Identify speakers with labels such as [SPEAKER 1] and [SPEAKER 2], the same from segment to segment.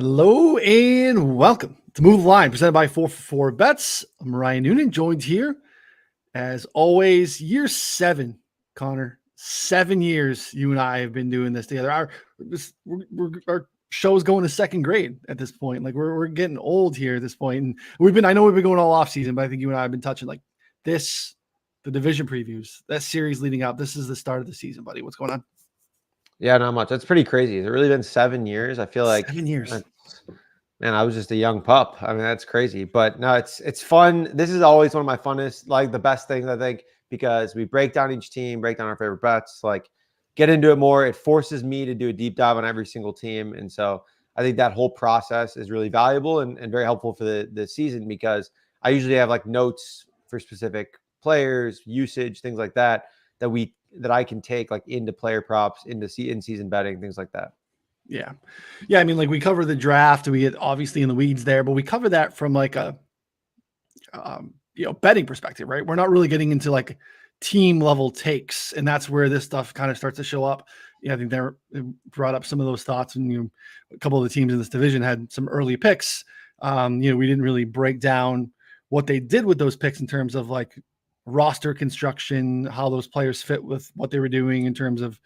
[SPEAKER 1] Hello and welcome to Move the Line, presented by 4for4 Bets. I'm Ryan Noonan, joined here as always, year 7, Connor. 7 years you and I have been doing this together. Our show's going to second grade at this point. Like we're getting old here at this point. And I know we've been going all off season, but I think you and I have been touching like this, the division previews, that series leading up. This is the start of the season, buddy. What's going on?
[SPEAKER 2] Yeah, not much. That's pretty crazy. Has it really been 7 years? I feel like
[SPEAKER 1] 7 years.
[SPEAKER 2] Man, I was just a young pup. I mean, that's crazy. But no, it's fun. This is always one of my funnest, like the best things I think, because we break down each team, break down our favorite bets, like get into it more. It forces me to do a deep dive on every single team. And so I think that whole process is really valuable and very helpful for the season, because I usually have like notes for specific players, usage, things like that, that I can take like into player props, into in-season betting, things like that.
[SPEAKER 1] Yeah. I mean, like we cover the draft, we get obviously in the weeds there, but we cover that from like a, betting perspective, right? We're not really getting into like team level takes, and that's where this stuff kind of starts to show up. Yeah, I think they brought up some of those thoughts, and a couple of the teams in this division had some early picks. We didn't really break down what they did with those picks in terms of like roster construction, how those players fit with what they were doing in terms of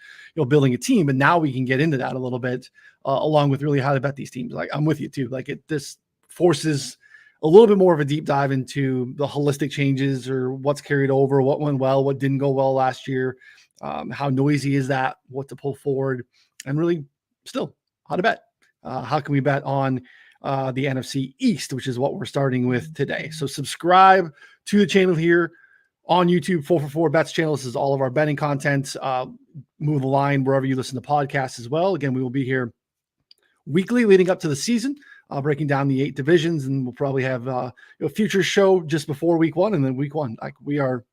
[SPEAKER 1] building a team. But now we can get into that a little bit, along with really how to bet these teams. Like I'm with you too. Like this forces a little bit more of a deep dive into the holistic changes, or what's carried over, what went well, what didn't go well last year, how noisy is that, what to pull forward, and really still how to bet. How can we bet on the NFC East, which is what we're starting with today. So subscribe to the channel here on YouTube, 4for4 Bets channel. This is all of our betting content. Move the line wherever you listen to podcasts as well. Again, we will be here weekly leading up to the season, breaking down the 8 divisions, and we'll probably have a future show just before week 1, and then week 1. Like we're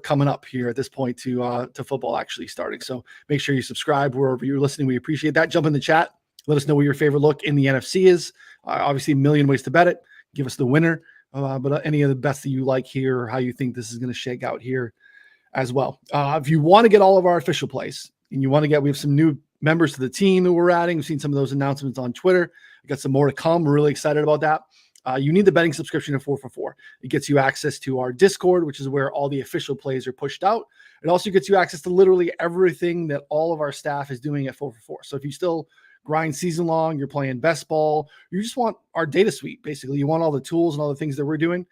[SPEAKER 1] coming up here at this point to football actually starting. So make sure you subscribe wherever you're listening. We appreciate that. Jump in the chat. Let us know what your favorite look in the NFC is. Obviously, a million ways to bet it. Give us the winner. But any of the bets that you like here, or how you think this is going to shake out here as well. If you want to get all of our official plays, and we have some new members to the team that we're adding. We've seen some of those announcements on Twitter. We got some more to come. We're really excited about that. You need the betting subscription at 4for4. It gets you access to our Discord, which is where all the official plays are pushed out. It also gets you access to literally everything that all of our staff is doing at 4for4. So if you still grind season long, you're playing best ball, you just want our data suite. Basically, you want all the tools and all the things that we're doing.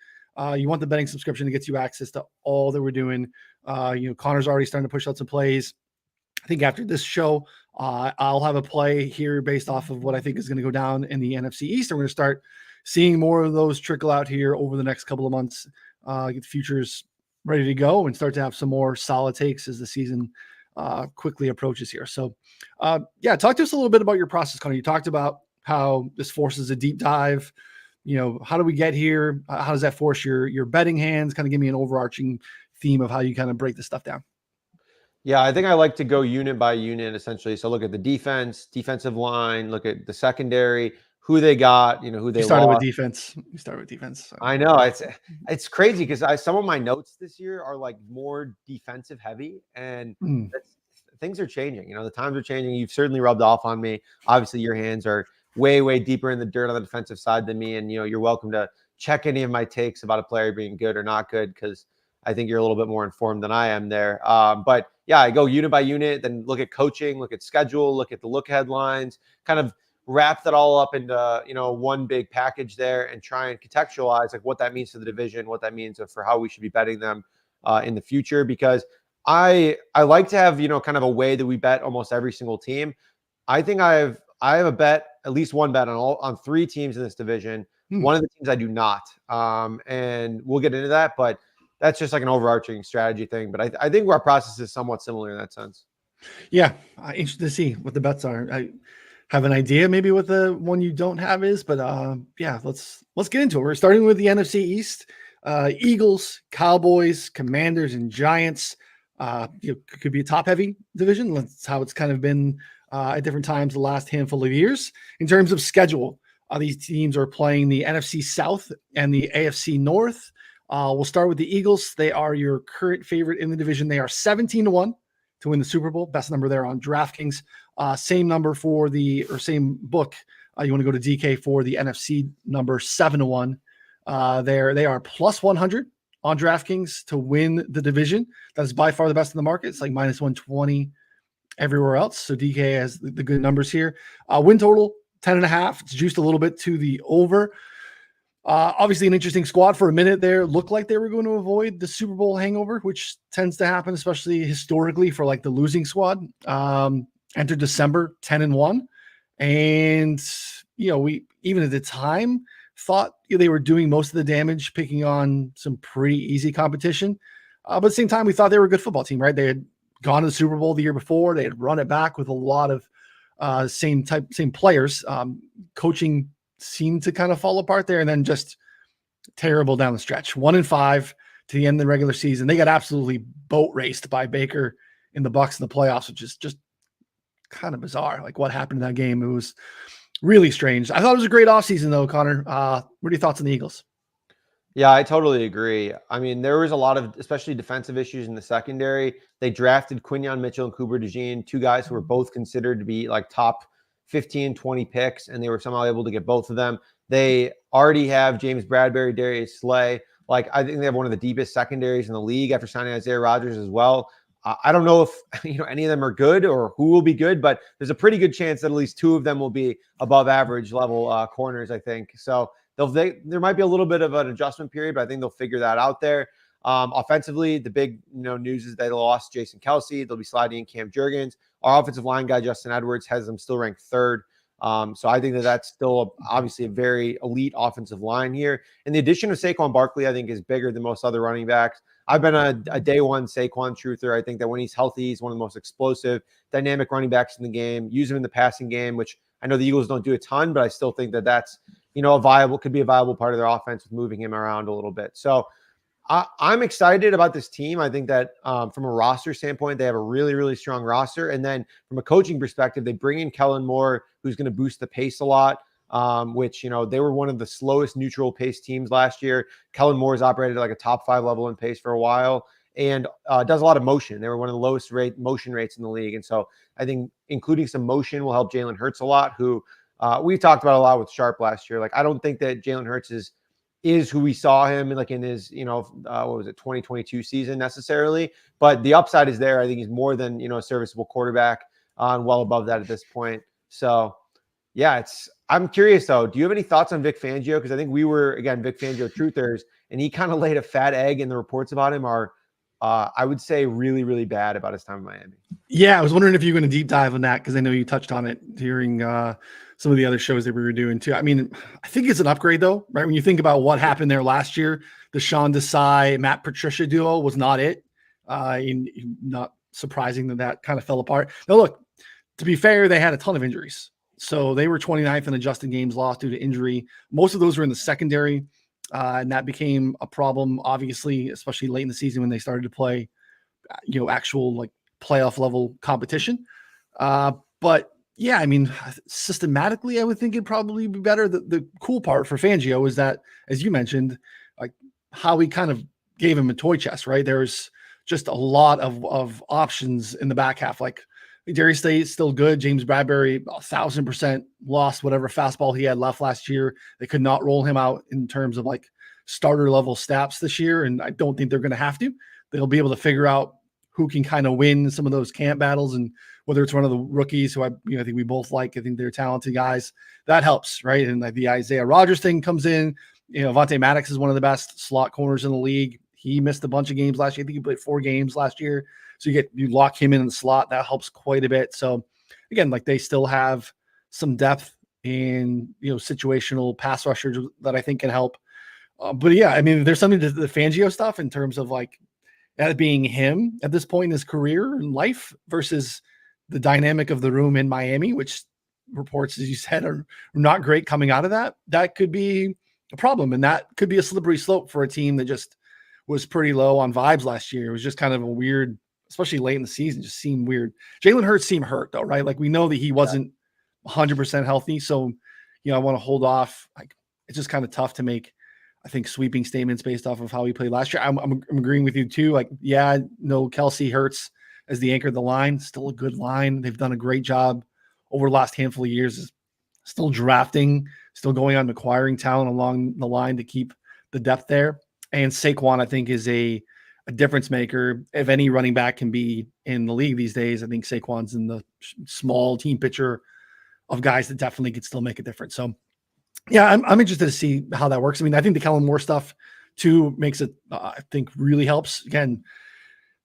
[SPEAKER 1] You want the betting subscription that gets you access to all that we're doing. Connor's already starting to push out some plays. I think after this show, I'll have a play here based off of what I think is going to go down in the NFC East. And we're going to start seeing more of those trickle out here over the next couple of months, get the futures ready to go, and start to have some more solid takes as the season quickly approaches here. So talk to us a little bit about your process, Connor. You talked about how this forces a deep dive. How do we get here? How does that force your betting hands? Kind of give me an overarching theme of how you kind of break this stuff down.
[SPEAKER 2] Yeah, I think I like to go unit by unit, essentially. So look at the defensive line, look at the secondary, who they got, who they
[SPEAKER 1] started
[SPEAKER 2] lost.
[SPEAKER 1] with defense. You started with defense. So.
[SPEAKER 2] I know it's crazy, because some of my notes this year are like more defensive heavy, and things are changing. The times are changing. You've certainly rubbed off on me. Obviously, your hands are way, way deeper in the dirt on the defensive side than me, and you're welcome to check any of my takes about a player being good or not good, because I think you're a little bit more informed than I am there. But yeah, I go unit by unit, then look at coaching, look at schedule, look at the look headlines, kind of wrap that all up into one big package there, and try and contextualize like what that means to the division, what that means for how we should be betting them in the future. Because I like to have kind of a way that we bet almost every single team. I think I have a bet, at least one bet on 3 teams in this division. One of the teams I do not, and we'll get into that, but that's just like an overarching strategy thing. But I think our process is somewhat similar in that sense.
[SPEAKER 1] Yeah, interested to see what the bets are. I have an idea maybe what the one you don't have is, but let's get into it. We're starting with the NFC East. Eagles, Cowboys, Commanders, and Giants. Could be a top-heavy division. That's how it's kind of been at different times the last handful of years. In terms of schedule, these teams are playing the NFC South and the AFC North. We'll start with the Eagles. They are your current favorite in the division. They are 17-1 to win the Super Bowl. Best number there on DraftKings. Same number same book You want to go to DK for the NFC number 7-1. They are plus 100 on DraftKings to win the division. That's by far the best in the market. It's like minus 120 everywhere else. So DK has the good numbers here. Win total 10.5. It's juiced a little bit to the over. Obviously an interesting squad for a minute there. Looked like they were going to avoid the Super Bowl hangover, which tends to happen, especially historically for like the losing squad. Entered December 10-1. And, we, even at the time, thought they were doing most of the damage, picking on some pretty easy competition. But at the same time, we thought they were a good football team, right? They had gone to the Super Bowl the year before. They had run it back with a lot of same players. Coaching seemed to kind of fall apart there, and then just terrible down the stretch. 1-5 to the end of the regular season. They got absolutely boat raced by Baker in the Bucs in the playoffs, which is just kind of bizarre. Like what happened in that game. It was really strange. I thought it was a great offseason though, Connor. What are your thoughts on the Eagles?
[SPEAKER 2] Yeah, I totally agree. I mean, there was a lot of, especially defensive issues in the secondary. They drafted Quinyon Mitchell and Cooper DeJean, two guys who were both considered to be like top 15, 20 picks, and they were somehow able to get both of them. They already have James Bradbury, Darius Slay. Like, I think they have one of the deepest secondaries in the league after signing Isaiah Rodgers as well. I don't know if any of them are good or who will be good, but there's a pretty good chance that at least two of them will be above average level corners, I think. So there might be a little bit of an adjustment period, but I think they'll figure that out there. Offensively, the big news is they lost Jason Kelsey. They'll be sliding in Cam Jurgens. Our offensive line guy, Justin Edwards, has them still ranked third. So I think that's still obviously a very elite offensive line here. And the addition of Saquon Barkley, I think, is bigger than most other running backs. I've been a day one Saquon truther. I think that when he's healthy, he's one of the most explosive, dynamic running backs in the game. Use him in the passing game, which I know the Eagles don't do a ton, but I still think that that's could be a viable part of their offense with moving him around a little bit. So I'm excited about this team. I think that from a roster standpoint, they have a really, really strong roster. And then from a coaching perspective, they bring in Kellen Moore, who's going to boost the pace a lot, which, they were one of the slowest neutral pace teams last year. Kellen Moore's operated at like a top 5 level in pace for a while and does a lot of motion. They were one of the lowest motion rates in the league. And so I think including some motion will help Jalen Hurts a lot, who we've talked about a lot with Sharp last year. Like, I don't think that Jalen Hurts is who we saw him in his, 2022 season necessarily, but the upside is there. I think he's more than, a serviceable quarterback and well above that at this point. So yeah, I'm curious though. Do you have any thoughts on Vic Fangio? Because I think we were, again, Vic Fangio truthers, and he kind of laid a fat egg, and the reports about him are, I would say, really, really bad about his time in Miami.
[SPEAKER 1] Yeah, I was wondering if you were going to deep dive on that, because I know you touched on it during some of the other shows that we were doing too. I mean, I think it's an upgrade though, right? When you think about what happened there last year, the Sean Desai, Matt Patricia duo was not it. Not surprising that kind of fell apart. Now, look, to be fair, they had a ton of injuries. So they were 29th in adjusted games lost due to injury. Most of those were in the secondary, and that became a problem, obviously, especially late in the season when they started to play, actual like playoff level competition. But yeah, I mean, systematically, I would think it'd probably be better. The cool part for Fangio is that, as you mentioned, like how he kind of gave him a toy chest, right? There's just a lot of options in the back half. Like Darius Slay is still good. James Bradbury, 1,000% lost whatever fastball he had left last year. They could not roll him out in terms of like starter level stats this year. And I don't think they're going to have to. They'll be able to figure out who can kind of win some of those camp battles, and whether it's one of the rookies who I think we both like. I think they're talented guys. That helps, right? And like the Isaiah Rodgers thing comes in. Vontae Maddox is one of the best slot corners in the league. He missed a bunch of games last year. I think he played 4 games last year. So you lock him in the slot. That helps quite a bit. So again, like they still have some depth in, situational pass rushers that I think can help. But yeah, I mean, there's something to the Fangio stuff in terms of like that being him at this point in his career and life versus the dynamic of the room in Miami, which reports, as you said, are not great coming out of that. That could be a problem. And that could be a slippery slope for a team that just was pretty low on vibes last year. It was just kind of a weird, especially late in the season, just seemed weird. Jalen Hurts seemed hurt though, right? Like we know that he wasn't 100% healthy. So, I want to hold off. Like it's just kind of tough to make, I think, sweeping statements based off of how he played last year. I'm agreeing with you too. Like, yeah, no, Kelsey Hurts as the anchor of the line, still a good line. They've done a great job over the last handful of years still drafting, still going out and acquiring talent along the line to keep the depth there. And Saquon, I think, is a difference maker. If any running back can be in the league these days, I think Saquon's in the small team picture of guys that definitely could still make a difference. So, yeah, I'm interested to see how that works. I mean, I think the Kellen Moore stuff too makes it, I think, really helps. Again,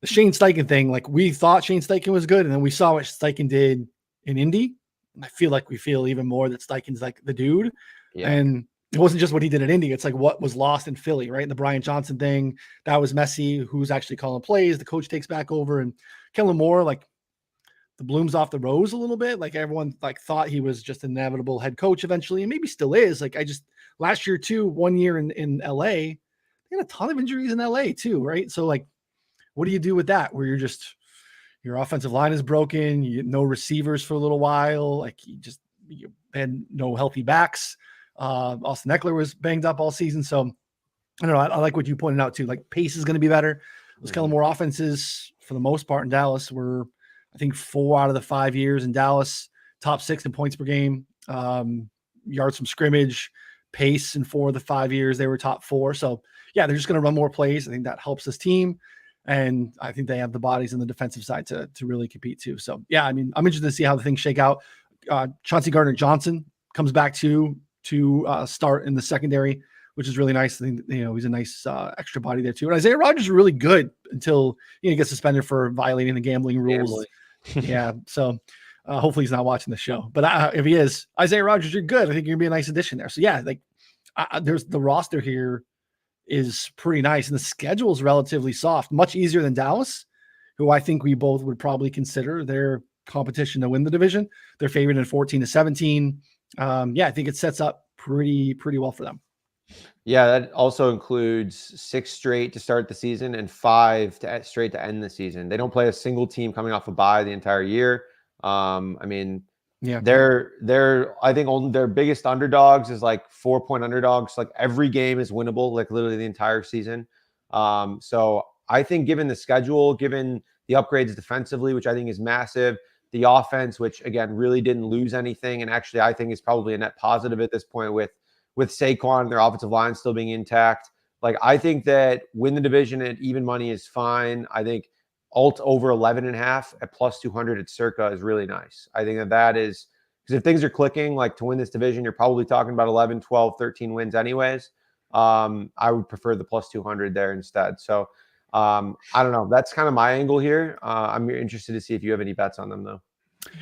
[SPEAKER 1] the Shane Steichen thing, like we thought Shane Steichen was good, and then we saw what Steichen did in Indy. I feel like we feel even more that Steichen's like the dude.
[SPEAKER 2] Yeah.
[SPEAKER 1] And it wasn't just what he did at Indy. It's like what was lost in Philly, right? And the Brian Johnson thing, that was messy. Who's actually calling plays? The coach takes back over. And Kellen Moore, like the blooms off the rose a little bit. Like everyone like thought he was just an inevitable head coach eventually, and maybe still is. Like last year too, 1 year in LA, they had a ton of injuries in LA too, right? So like, what do you do with that? Where your offensive line is broken, you no receivers for a little while, like you had no healthy backs. Austin Eckler was banged up all season. So I don't know. I like what you pointed out too. Like pace is going to be better. Those Kellen Moore offenses, for the most part in Dallas, were I think 4 out of the 5 years in Dallas, top 6 in points per game, yards from scrimmage, pace in 4 of the 5 years they were top 4. So yeah, they're just going to run more plays. I think that helps this team. And I think they have the bodies on the defensive side to really compete too. So yeah, I mean, I'm interested to see how the things shake out. Chauncey Gardner-Johnson comes back to start in the secondary, which is really nice. I think, he's a nice extra body there too. And Isaiah Rodgers is really good until he gets suspended for violating the gambling rules. Yeah. So hopefully he's not watching the show, but if he is, Isaiah Rodgers, you're good. I think you're gonna be a nice addition there. So yeah, like there's the roster here is pretty nice. And the schedule is relatively soft, much easier than Dallas, who I think we both would probably consider their competition to win the division. They're favored in 14-17. I think it sets up pretty well for them.
[SPEAKER 2] Yeah, that also includes 6 straight to start the season and 5 straight to end the season. They don't play a single team coming off a bye the entire year. I mean, yeah, they're I think their biggest underdogs is like 4-point underdogs. Like every game is winnable, like literally the entire season. So I think given the schedule, given the upgrades defensively, which I think is massive, the offense, which again really didn't lose anything, and actually I think is probably a net positive at this point with Saquon and their offensive line still being intact. Like I think that win the division at even money is fine. I think alt over 11.5 at plus 200 at circa is really nice. I think that is because if things are clicking, like to win this division, you're probably talking about 11, 12, 13 wins anyways. I would prefer the plus 200 there instead. So I don't know. That's kind of my angle here. I'm interested to see if you have any bets on them though.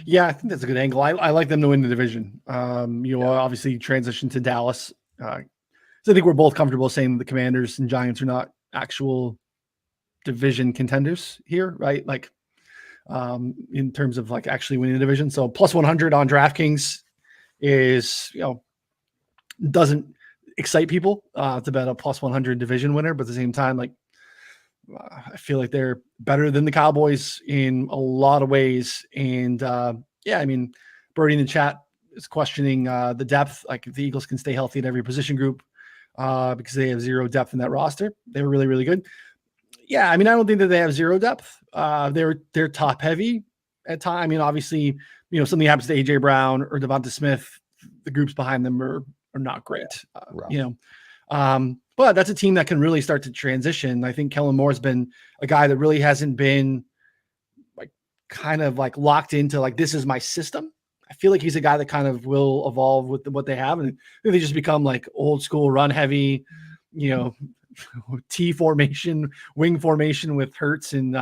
[SPEAKER 1] Yeah, I think that's a good angle. I like them to win the division. Obviously transition to Dallas. So I think we're both comfortable saying the Commanders and Giants are not actual division contenders here, right? Like in terms of like actually winning the division. So plus 100 on DraftKings is, doesn't excite people to bet a plus 100 division winner, but at the same time, like I feel like they're better than the Cowboys in a lot of ways. And I mean, Birdie in the chat is questioning the depth, like if the Eagles can stay healthy at every position group because they have 0 depth in that roster. They were really, really good. Yeah, I mean, I don't think that they have 0 depth. They're top heavy at time. I mean, obviously, something happens to AJ Brown or Devonta Smith, the groups behind them are not great. But that's a team that can really start to transition. I think Kellen Moore has been a guy that really hasn't been like kind of like locked into like this is my system. I feel like he's a guy that kind of will evolve with what they have, and they just become like old school run heavy, T formation, wing formation with Hurts and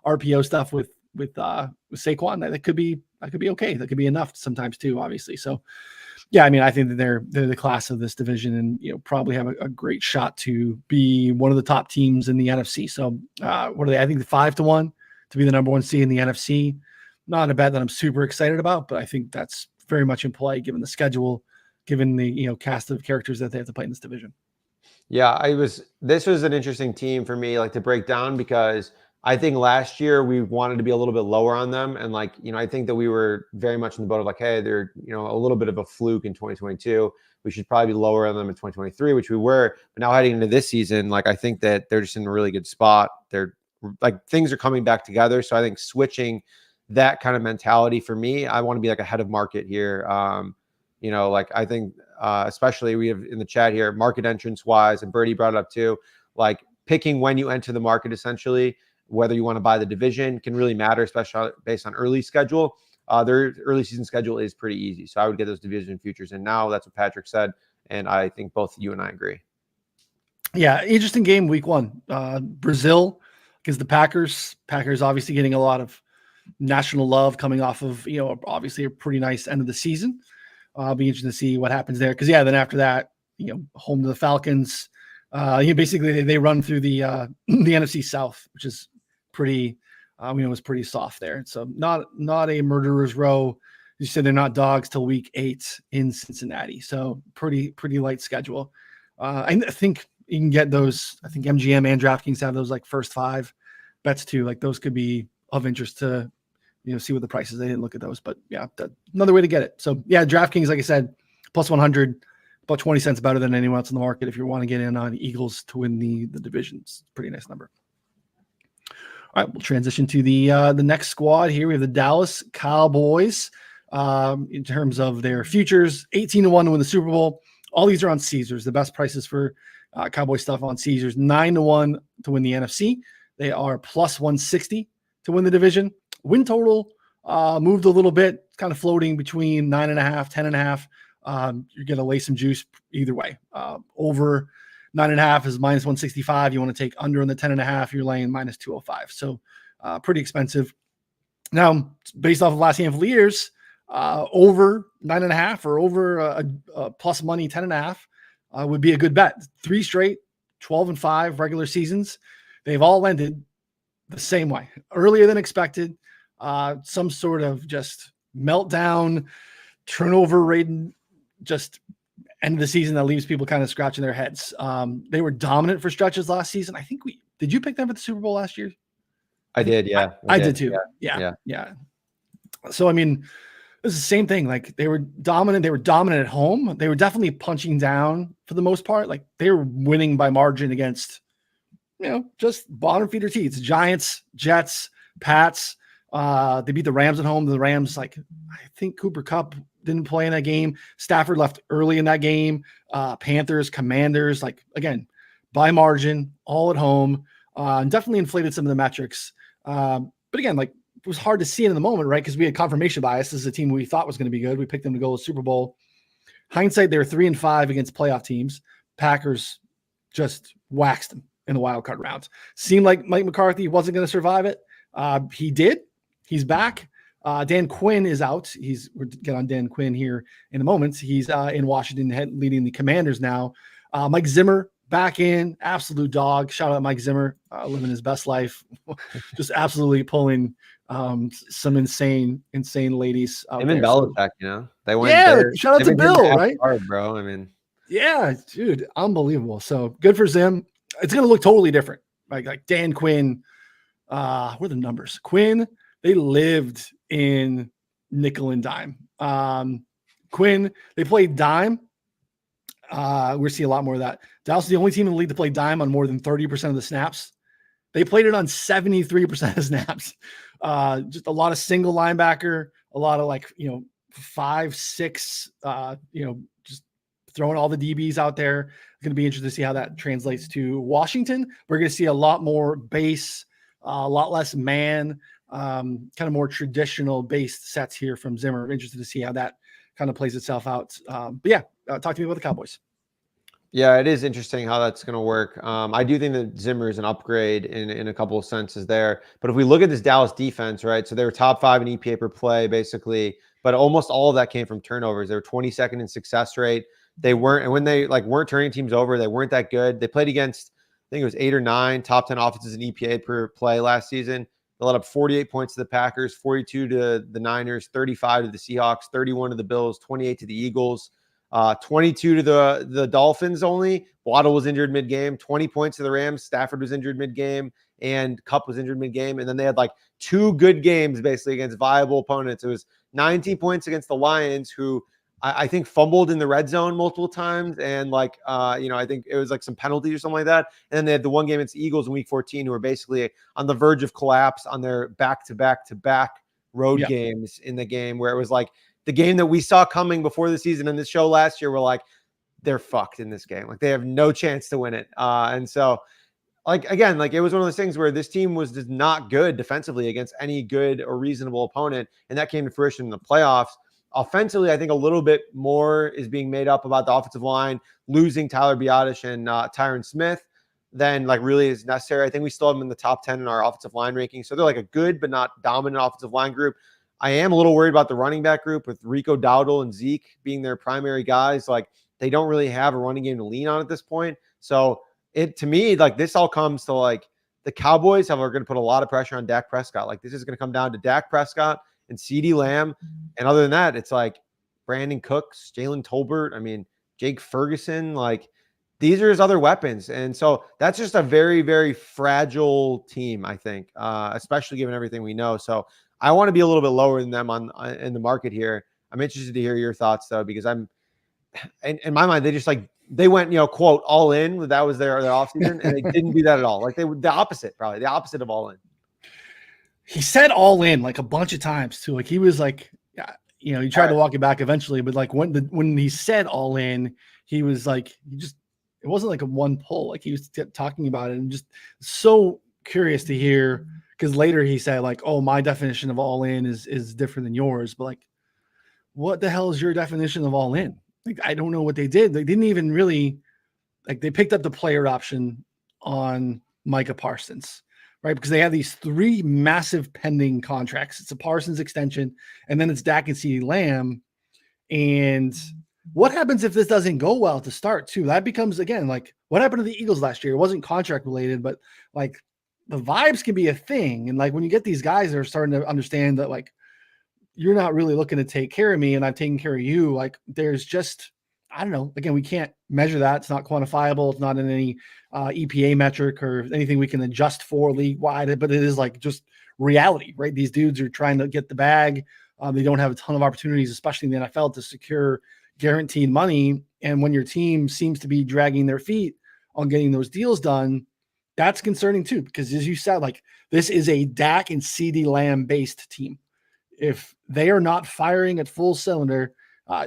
[SPEAKER 1] RPO stuff with Saquon. That could be okay. That could be enough sometimes too, obviously. So yeah, I mean, I think that they're the class of this division and probably have a great shot to be one of the top teams in the NFC. So what are they? I think 5-1 to be the number 1 seed in the NFC. Not a bet that I'm super excited about, but I think that's very much in play given the schedule, given the cast of characters that they have to play in this division.
[SPEAKER 2] Yeah, this was an interesting team for me, like to break down because I think last year we wanted to be a little bit lower on them. And I think that we were very much in the boat of like, hey, they're, a little bit of a fluke in 2022. We should probably be lower on them in 2023, which we were. But now heading into this season, like I think that they're just in a really good spot. They're like things are coming back together. So I think switching that kind of mentality for me, I want to be like ahead of market here. You know, like I think especially we have in the chat here, market entrance wise, and Birdie brought it up too, like picking when you enter the market, essentially, whether you want to buy the division can really matter, especially based on early schedule. Their early season schedule is pretty easy. So I would get those division futures. And now that's what Patrick said. And I think both you and I agree.
[SPEAKER 1] Yeah, interesting game week 1. Brazil against the Packers. Packers obviously getting a lot of national love coming off of, obviously a pretty nice end of the season. I'll be interested to see what happens there. Because, then after that, home to the Falcons. Basically they run through the NFC South, which is pretty, was pretty soft there. So not a murderer's row. You said they're not dogs till week 8 in Cincinnati. So pretty light schedule. I think you can get those. I think MGM and DraftKings have those like first 5 bets too. Like those could be of interest to, see what the prices. They didn't look at those, but yeah, another way to get it. So yeah, DraftKings, like I said, plus 100, about 20 cents better than anyone else in the market. If you want to get in on Eagles to win the divisions, pretty nice number. All right, we'll transition to the next squad here. We have the Dallas Cowboys. In terms of their futures, 18-1 to win the Super Bowl. All these are on Caesars. The best prices for Cowboy stuff on Caesars. 9-1 to win the NFC. They are plus 160 to win the division. Win total moved a little bit, kind of floating between 9.5, 10.5. You're going to lay some juice either way. Over 9.5 is minus 165. You want to take under on the 10.5, you're laying minus 205. So pretty expensive. Now, based off of last handful of years, over 9.5 or over a plus money 10.5 would be a good bet. 3 straight 12-5 regular seasons. They've all ended the same way, earlier than expected. Some sort of just meltdown, turnover rate, just end of the season that leaves people kind of scratching their heads. They were dominant for stretches last season. I think did you pick them for the Super Bowl last year?
[SPEAKER 2] I did. Yeah.
[SPEAKER 1] I did too. Yeah. So, I mean, it's the same thing. Like they were dominant. They were dominant at home. They were definitely punching down for the most part. Like they were winning by margin against, just bottom feeder teams, Giants, Jets, Pats. They beat the Rams at home. The Rams, I think Cooper Kupp didn't play in that game. Stafford left early in that game. Panthers, Commanders, again, by margin, all at home. And definitely inflated some of the metrics. But again, it was hard to see it in the moment, right? Because we had confirmation bias. This is a team we thought was going to be good. We picked them to go to the Super Bowl. Hindsight, they were 3-5 against playoff teams. Packers just waxed them in the wild card round. Seemed like Mike McCarthy wasn't going to survive it. He did. He's back. Dan Quinn is out. We'll get on Dan Quinn here in a moment. He's in Washington leading the Commanders now. Mike Zimmer back in, absolute dog. Shout out Mike Zimmer, living his best life. Just absolutely pulling some insane ladies out
[SPEAKER 2] Him and
[SPEAKER 1] there.
[SPEAKER 2] Belichick, they went.
[SPEAKER 1] Yeah, shout out to Bill, right?
[SPEAKER 2] Hard, bro. I mean,
[SPEAKER 1] yeah, dude, unbelievable. So good for Zim. It's going to look totally different. Like Dan Quinn. What are the numbers? Quinn, they lived in nickel and dime. Quinn, they played dime. We're seeing a lot more of that. Dallas is the only team in the league to play dime on more than 30% of the snaps. They played it on 73% of snaps. Just a lot of single linebacker, a lot of 5, 6, just throwing all the DBs out there. It's going to be interesting to see how that translates to Washington. We're going to see a lot more base, a lot less man, kind of more traditional based sets here from Zimmer. I'm interested to see how that kind of plays itself out. But yeah, talk to me about the Cowboys.
[SPEAKER 2] Yeah, it is interesting how that's going to work. I do think that Zimmer is an upgrade in a couple of senses there. But if we look at this Dallas defense, right? So they were top 5 in EPA per play, basically. But almost all of that came from turnovers. They were 22nd in success rate. They weren't, and when they weren't turning teams over, they weren't that good. They played against, I think it was 8 or 9 top 10 offenses in EPA per play last season. They let up 48 points to the Packers, 42 to the Niners, 35 to the Seahawks, 31 to the Bills, 28 to the Eagles. 22 to the Dolphins only. Waddle was injured mid-game. 20 points to the Rams. Stafford was injured mid-game. And Kupp was injured mid-game. And then they had 2 good games basically against viable opponents. It was 19 points against the Lions, who I think fumbled in the red zone multiple times. And I think it was some penalties or something like that. And then they had the one game against the Eagles in week 14, who were basically on the verge of collapse on their back-to-back-to-back road games in the game, where it was the game that we saw coming before the season in this show last year, we're like, they're fucked in this game. Like they have no chance to win it. And so like, again, like it was one of those things where this team was just not good defensively against any good or reasonable opponent. And that came to fruition in the playoffs. Offensively, I think a little bit more is being made up about the offensive line, losing Tyler Biotish and Tyron Smith than like really is necessary. I think we still have them in the top 10 in our offensive line ranking. So they're like a good, but not dominant offensive line group. I am a little worried about the running back group with Rico Dowdle and Zeke being their primary guys. Like they don't really have a running game to lean on at this point. So it, to me, like this all comes to like the Cowboys are going to put a lot of pressure on Dak Prescott. Like this is going to come down to Dak Prescott and CeeDee Lamb. And other than that, it's like Brandon Cooks, Jalen Tolbert. I mean, Jake Ferguson, like these are his other weapons. And so that's just a very, very fragile team, I think, especially given everything we know. So I want to be a little bit lower than them in the market here. I'm interested to hear your thoughts though, because I'm in my mind, they just like, they went, quote, all in. That was their offseason, and they didn't do that at all. Like they were the opposite, probably the opposite of all in.
[SPEAKER 1] He said all in like a bunch of times too. Like he was like, he tried to walk it back eventually, but like when he said all in, he was like, it wasn't like a one pull. Like he was talking about it and just so curious to hear, because later he said like, oh, my definition of all in is different than yours. But like, what the hell is your definition of all in? Like, I don't know what they did. They didn't even really like, they picked up the player option on Micah Parsons, right? Because they have these 3 massive pending contracts. It's a Parsons extension, and then it's Dak and CeeDee Lamb. And what happens if this doesn't go well to start too? That becomes, again, like what happened to the Eagles last year? It wasn't contract related, but like the vibes can be a thing. And like when you get these guys that are starting to understand that like, you're not really looking to take care of me and I'm taking care of you. Like there's just, I don't know. Again, we can't measure that. It's not quantifiable. It's not in any EPA metric or anything we can adjust for league wide, but it is like just reality, right? These dudes are trying to get the bag. They don't have a ton of opportunities, especially in the NFL, to secure guaranteed money. And when your team seems to be dragging their feet on getting those deals done, that's concerning too, because as you said, like this is a Dak and CeeDee Lamb based team. If they are not firing at full cylinder,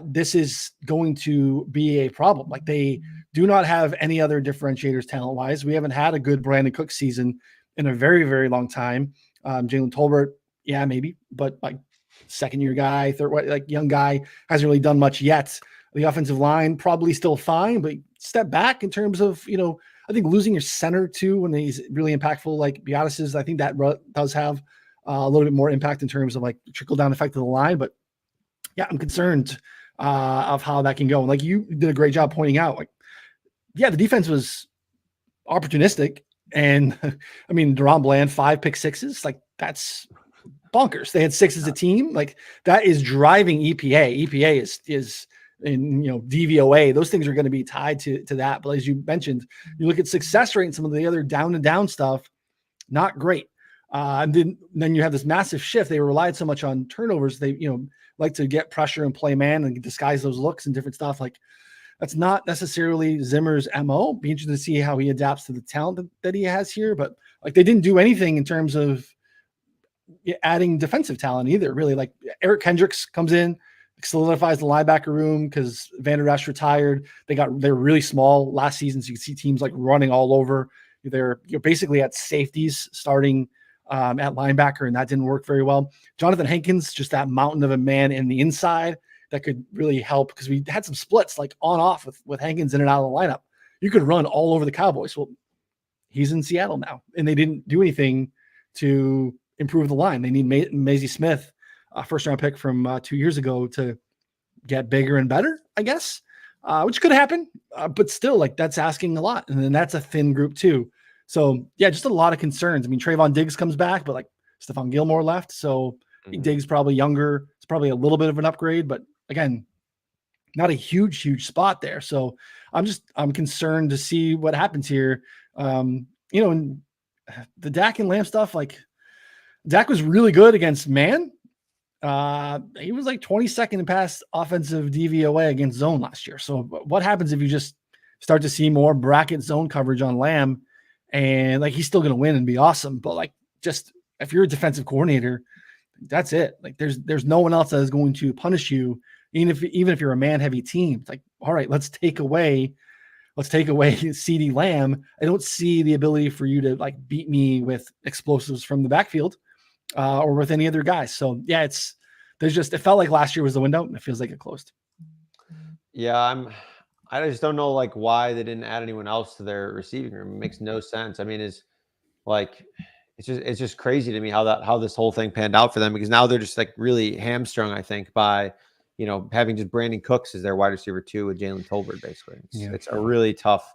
[SPEAKER 1] this is going to be a problem. Like they do not have any other differentiators talent-wise. We haven't had a good Brandon Cook season in a very, very long time. Jalen Tolbert, yeah, maybe, but like second-year guy, like young guy, hasn't really done much yet. The offensive line probably still fine, but step back in terms of, I think losing your center too when he's really impactful, like Biotis, I think that does have a little bit more impact in terms of like trickle down effect of the line. But yeah, I'm concerned of how that can go. And like you did a great job pointing out, like, yeah, the defense was opportunistic. And I mean, Deron Bland, 5 pick sixes, like that's bonkers. They had 6 as a team. Like that is driving EPA. EPA is in, DVOA, those things are going to be tied to that. But as you mentioned, you look at success rate and some of the other down and down stuff, not great. And then you have this massive shift. They relied so much on turnovers. They, like to get pressure and play man and disguise those looks and different stuff. Like that's not necessarily Zimmer's MO. Be interested to see how he adapts to the talent that he has here. But like they didn't do anything in terms of adding defensive talent either. Really, like Eric Kendricks comes in, solidifies the linebacker room because Van Der Esch retired. They're really small last season, so you can see teams like running all over. They're basically at safeties starting at linebacker, and that didn't work very well. Jonathan Hankins, just that mountain of a man in the inside that could really help because we had some splits like on off with Hankins in and out of the lineup. You could run all over the Cowboys. Well, he's in Seattle now, and they didn't do anything to improve the line. They need Maisie Smith, a first-round pick from 2 years ago, to get bigger and better, I guess, which could happen. But still, like that's asking a lot, and then that's a thin group too. So yeah, just a lot of concerns. I mean, Trayvon Diggs comes back, but like Stephon Gilmore left. So Diggs probably younger. It's probably a little bit of an upgrade, but again, not a huge spot there. So I'm concerned to see what happens here. And the Dak and Lamb stuff, like Dak was really good against man. He was like 22nd in pass offensive DVOA against zone last year. So what happens if you just start to see more bracket zone coverage on Lamb? And like he's still going to win and be awesome, but like just if you're a defensive coordinator, That's it. Like there's no one else that is going to punish you, even if you're a man heavy team. It's like, all right, let's take away CeeDee Lamb. I don't see the ability for you to like beat me with explosives from the backfield or with any other guys. So yeah, it felt like last year was the window. And it feels like it closed.
[SPEAKER 2] Yeah, I just don't know like why they didn't add anyone else to their receiving room. It makes no sense. I mean, it's just crazy to me how this whole thing panned out for them, because now they're just like really hamstrung, I think, by having just Brandon Cooks as their wide receiver 2 with Jalen Tolbert. Basically, it's a really tough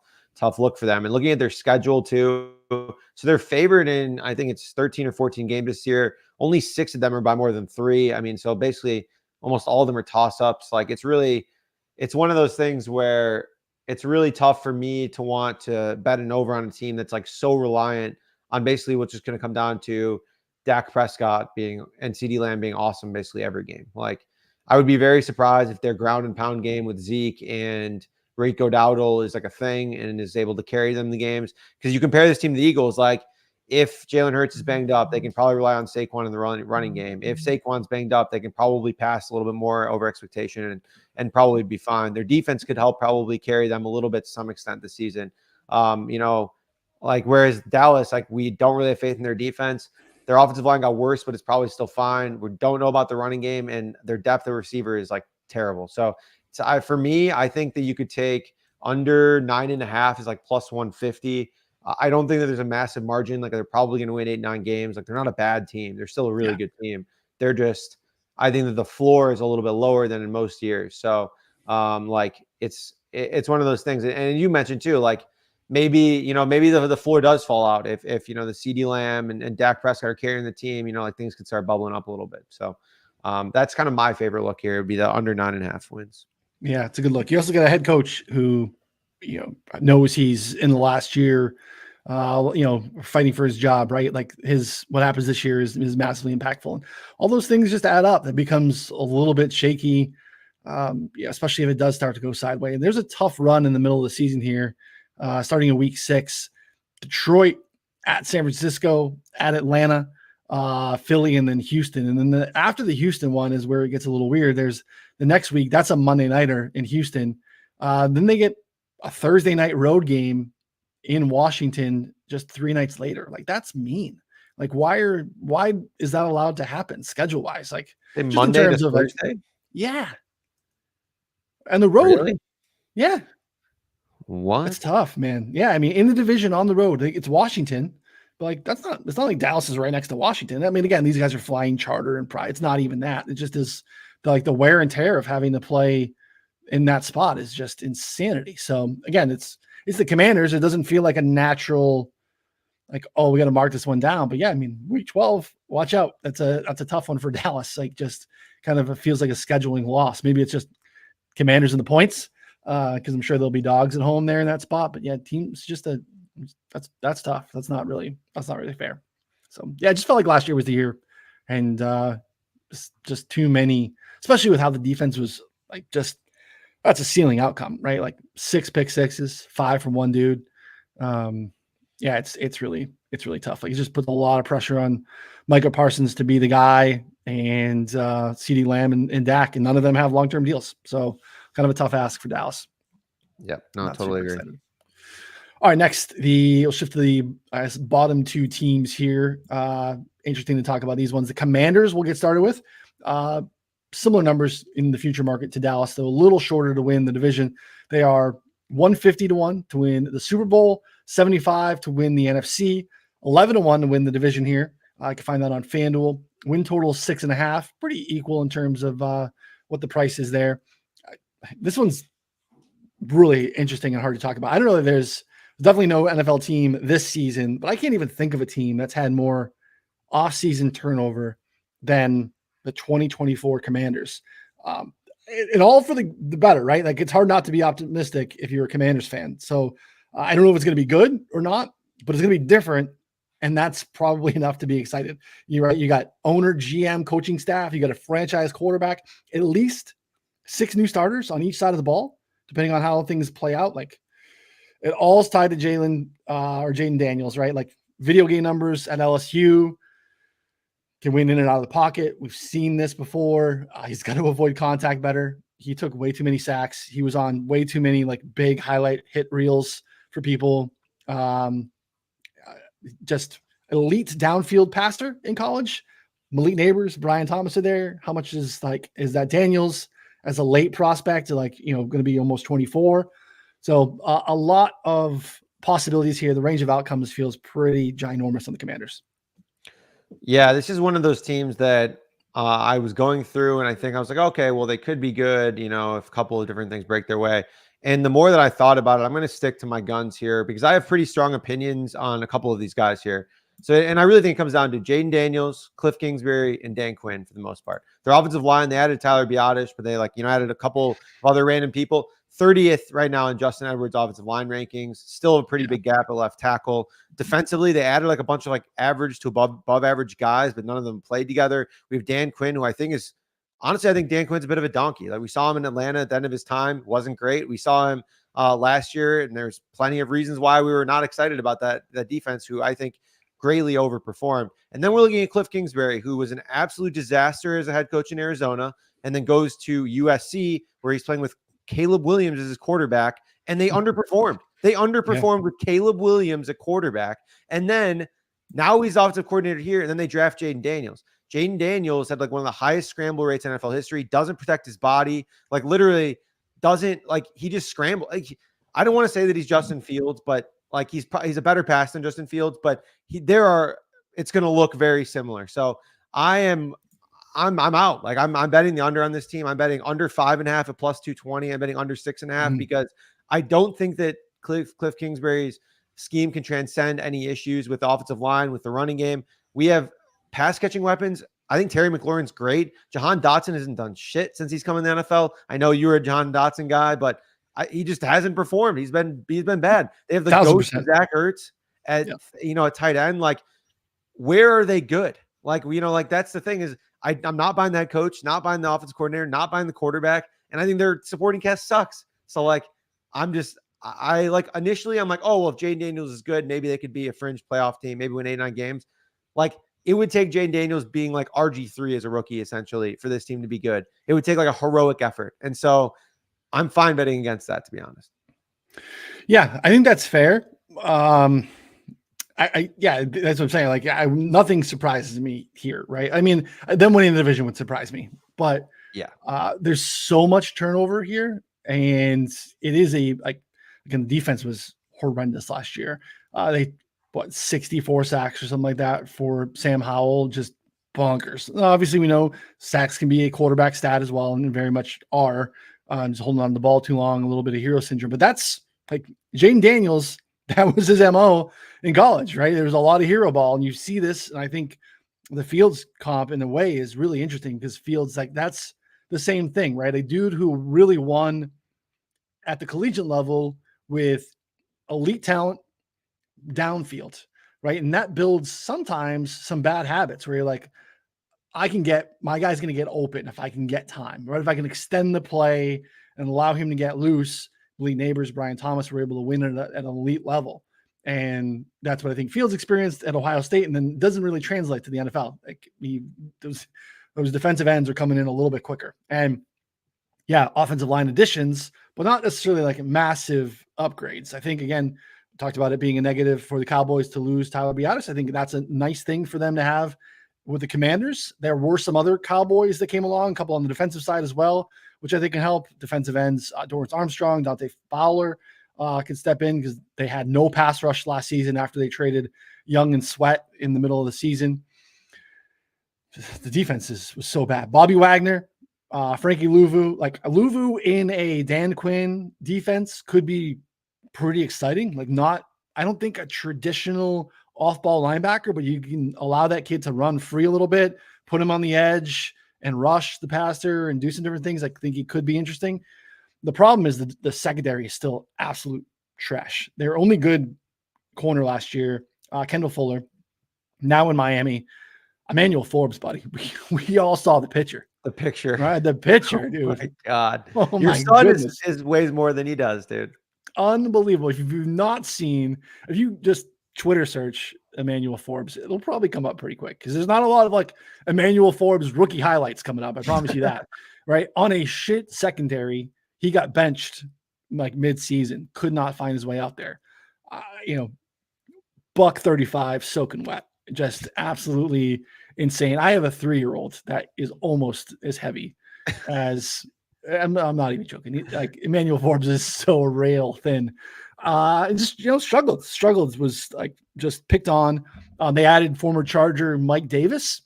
[SPEAKER 2] look for them. And looking at their schedule too, so they're favored in, I think it's 13 or 14 games this year. Only 6 of them are by more than 3. I mean, so basically almost all of them are toss ups. Like it's one of those things where it's really tough for me to want to bet an over on a team that's like so reliant on basically what's just going to come down to Dak Prescott and CeeDee Lamb being awesome basically every game. Like I would be very surprised if their ground and pound game with Zeke and Rico Dowdle is like a thing and is able to carry them the games. Because you compare this team to the Eagles, like if Jalen Hurts is banged up, they can probably rely on Saquon in the running game. If Saquon's banged up, they can probably pass a little bit more over expectation and probably be fine. Their defense could help probably carry them a little bit to some extent this season. Like whereas Dallas, like we don't really have faith in their defense. Their offensive line got worse, but it's probably still fine. We don't know about the running game, and their depth of receiver is like terrible. So for me, I think that you could take under 9.5 is like plus 150. I don't think that there's a massive margin. Like they're probably going to win 8-9 games. Like they're not a bad team. They're still a really good team. They're just, I think that the floor is a little bit lower than in most years. So like it's one of those things. And you mentioned too, like maybe the floor does fall out if the CeeDee Lamb and Dak Prescott are carrying the team, like things could start bubbling up a little bit. So that's kind of my favorite look here, would be the under 9.5 wins.
[SPEAKER 1] Yeah, it's a good look. You also got a head coach who, knows he's in the last year, fighting for his job, right? Like what happens this year is massively impactful. And all those things just add up. It becomes a little bit shaky, especially if it does start to go sideways. And there's a tough run in the middle of the season here, starting in week 6. Detroit at San Francisco, at Atlanta, Philly, and then Houston. And then after the Houston one is where it gets a little weird. There's the next week. That's a Monday nighter in Houston. Then they get a Thursday night road game in Washington just 3 nights later. Like that's mean. Like why is that allowed to happen schedule wise? Like
[SPEAKER 2] Monday to Thursday?
[SPEAKER 1] Yeah. And the road. Really? Yeah.
[SPEAKER 2] What?
[SPEAKER 1] It's tough, man. Yeah. I mean, in the division on the road, it's Washington, but like it's not like Dallas is right next to Washington. I mean, again, these guys are flying charter and pride. It's not even that. It just is the wear and tear of having to play in that spot is just insanity. So again, it's the Commanders. It doesn't feel like a natural, like, oh, we got to mark this one down. But yeah, I mean, week 12, watch out. That's a tough one for Dallas. Like just kind of feels like a scheduling loss. Maybe it's just Commanders in the points because I'm sure there'll be dogs at home there in that spot. But yeah, teams just that's tough. That's not really fair. So yeah, it just felt like last year was the year, and just too many, especially with how the defense was like just. That's a ceiling outcome, right? Like 6 pick sixes, 5 from one dude. Yeah, it's really tough. Like it just puts a lot of pressure on Micah Parsons to be the guy, and CeeDee Lamb and Dak, and none of them have long-term deals. So kind of a tough ask for Dallas.
[SPEAKER 2] Yeah, no, totally agree.
[SPEAKER 1] Excited. All right, next we'll shift to the bottom 2 teams here. Interesting to talk about these ones. The Commanders we'll get started with. Similar numbers in the future market to Dallas, though a little shorter to win the division. They are 150-1 to win the Super Bowl, 75 to win the NFC, 11-1 to win the division here. I can find that on FanDuel. Win total 6.5, pretty equal in terms of what the price is there. This one's really interesting and hard to talk about. I don't know if there's definitely no NFL team this season, but I can't even think of a team that's had more off-season turnover than the 2024 Commanders. And all for the better, right? Like it's hard not to be optimistic if you're a Commanders fan. So I don't know if it's going to be good or not, but it's going to be different. And that's probably enough to be excited. You're right. You got owner, GM, coaching staff. You got a franchise quarterback, at least 6 new starters on each side of the ball, depending on how things play out. Like it all's tied to Jalen or Jaden Daniels, right? Like video game numbers at LSU, can win in and out of the pocket. We've seen this before. He's got to avoid contact better. He took way too many sacks. He was on way too many like big highlight hit reels for people. Just elite downfield passer in college. Malik Neighbors, Brian Thomas are there. How much is that Daniels as a late prospect, like, going to be almost 24. So a lot of possibilities here. The range of outcomes feels pretty ginormous on the Commanders.
[SPEAKER 2] Yeah, this is one of those teams that I was going through, and I think I was like, okay, well, they could be good, if a couple of different things break their way. And the more that I thought about it, I'm going to stick to my guns here because I have pretty strong opinions on a couple of these guys here. So, and I really think it comes down to Jaden Daniels, Cliff Kingsbury, and Dan Quinn for the most part. Their offensive line, they added Tyler Biotish, but they added a couple of other random people. 30th right now in Justin Edwards' offensive line rankings. Still a pretty big gap at left tackle. Defensively, they added a bunch of average to above average guys, but none of them played together. We have Dan Quinn, who I think Dan Quinn's a bit of a donkey. We saw him in Atlanta at the end of his time. Wasn't great. We saw him last year, and there's plenty of reasons why we were not excited about that defense, who I think greatly overperformed. And then we're looking at Cliff Kingsbury, who was an absolute disaster as a head coach in Arizona, and then goes to USC, where he's playing with Caleb Williams as his quarterback, and they underperformed. They underperformed with Caleb Williams at quarterback. And then now he's offensive coordinator here, and then they draft Jaden Daniels. Jaden Daniels had one of the highest scramble rates in NFL history, doesn't protect his body, literally doesn't, he just scramble. I don't want to say that he's Justin Fields, but he's a better passer than Justin Fields, but it's going to look very similar. So I'm out. I'm betting the under on this team. I'm betting under 5.5 at plus 220. I'm betting under 6.5 because I don't think that Cliff Kingsbury's scheme can transcend any issues with the offensive line, with the running game. We have pass catching weapons. I think Terry McLaurin's great. Jahan Dotson hasn't done shit since he's come in the NFL. I know you're a Jahan Dotson guy, but he just hasn't performed. He's been bad. They have the
[SPEAKER 1] 1,000%.
[SPEAKER 2] ghost of Zach Ertz at at tight end. Where are they good? That's the thing is I'm not buying that coach, not buying the offensive coordinator, not buying the quarterback, and I think their supporting cast sucks. So initially I'm oh, well, if Jaden Daniels is good, maybe they could be a fringe playoff team, maybe win 8-9 games. It would take Jaden Daniels being RG3 as a rookie, essentially, for this team to be good. It would take a heroic effort. And so I'm fine betting against that, to be honest.
[SPEAKER 1] Yeah, I think that's fair. Yeah, that's what I'm saying. Nothing surprises me here, right? I mean, them winning the division would surprise me, but there's so much turnover here, and it is again, the defense was horrendous last year. They 64 sacks or something like that for Sam Howell, just bonkers. Obviously, we know sacks can be a quarterback stat as well, and very much are. Just holding on to the ball too long, a little bit of hero syndrome, but that's Jaden Daniels. That was his MO in college, right? There was a lot of hero ball, and you see this, and I think the Fields comp in a way is really interesting because Fields, that's the same thing, right? A dude who really won at the collegiate level with elite talent downfield, right? And that builds sometimes some bad habits where you're my guy's going to get open if I can get time, right? If I can extend the play and allow him to get loose. Malik Neighbors, Brian Thomas were able to win at an elite level. And that's what I think Fields experienced at Ohio State, and then doesn't really translate to the NFL. Those defensive ends are coming in a little bit quicker. And offensive line additions, but not necessarily massive upgrades. I think, again, we talked about it being a negative for the Cowboys to lose Tyler Biotish. I think that's a nice thing for them to have with the Commanders. There were some other Cowboys that came along, a couple on the defensive side as well, which I think can help. Defensive ends, Dorrance Armstrong, Dante Fowler can step in because they had no pass rush last season after they traded Young and Sweat in the middle of the season. The defense was so bad. Bobby Wagner, Frankie Louvu, Louvu in a Dan Quinn defense could be pretty exciting. I don't think a traditional off-ball linebacker, but you can allow that kid to run free a little bit, put him on the edge and rush the passer and do some different things. I think he could be interesting. The problem is the secondary is still absolute trash. Their only good corner last year, Kendall Fuller, now in Miami. Emmanuel Forbes, buddy. We all saw the picture.
[SPEAKER 2] The picture.
[SPEAKER 1] Right? The picture, dude.
[SPEAKER 2] Oh, my God.
[SPEAKER 1] Oh,
[SPEAKER 2] Your
[SPEAKER 1] my
[SPEAKER 2] son
[SPEAKER 1] goodness.
[SPEAKER 2] is weighs more than he does, dude.
[SPEAKER 1] Unbelievable. If you've not seen, if you just Twitter search Emmanuel Forbes, it'll probably come up pretty quick because there's not a lot of like Emmanuel Forbes rookie highlights coming up. I promise you that. Right? On a shit secondary, he got benched like mid-season, could not find his way out there. Buck 35, soaking wet, just absolutely insane. I have a 3-year-old that is almost as heavy as I'm not even joking. Like Emmanuel Forbes is so rail thin. And just struggled, was like just picked on. They added former Charger Mike Davis.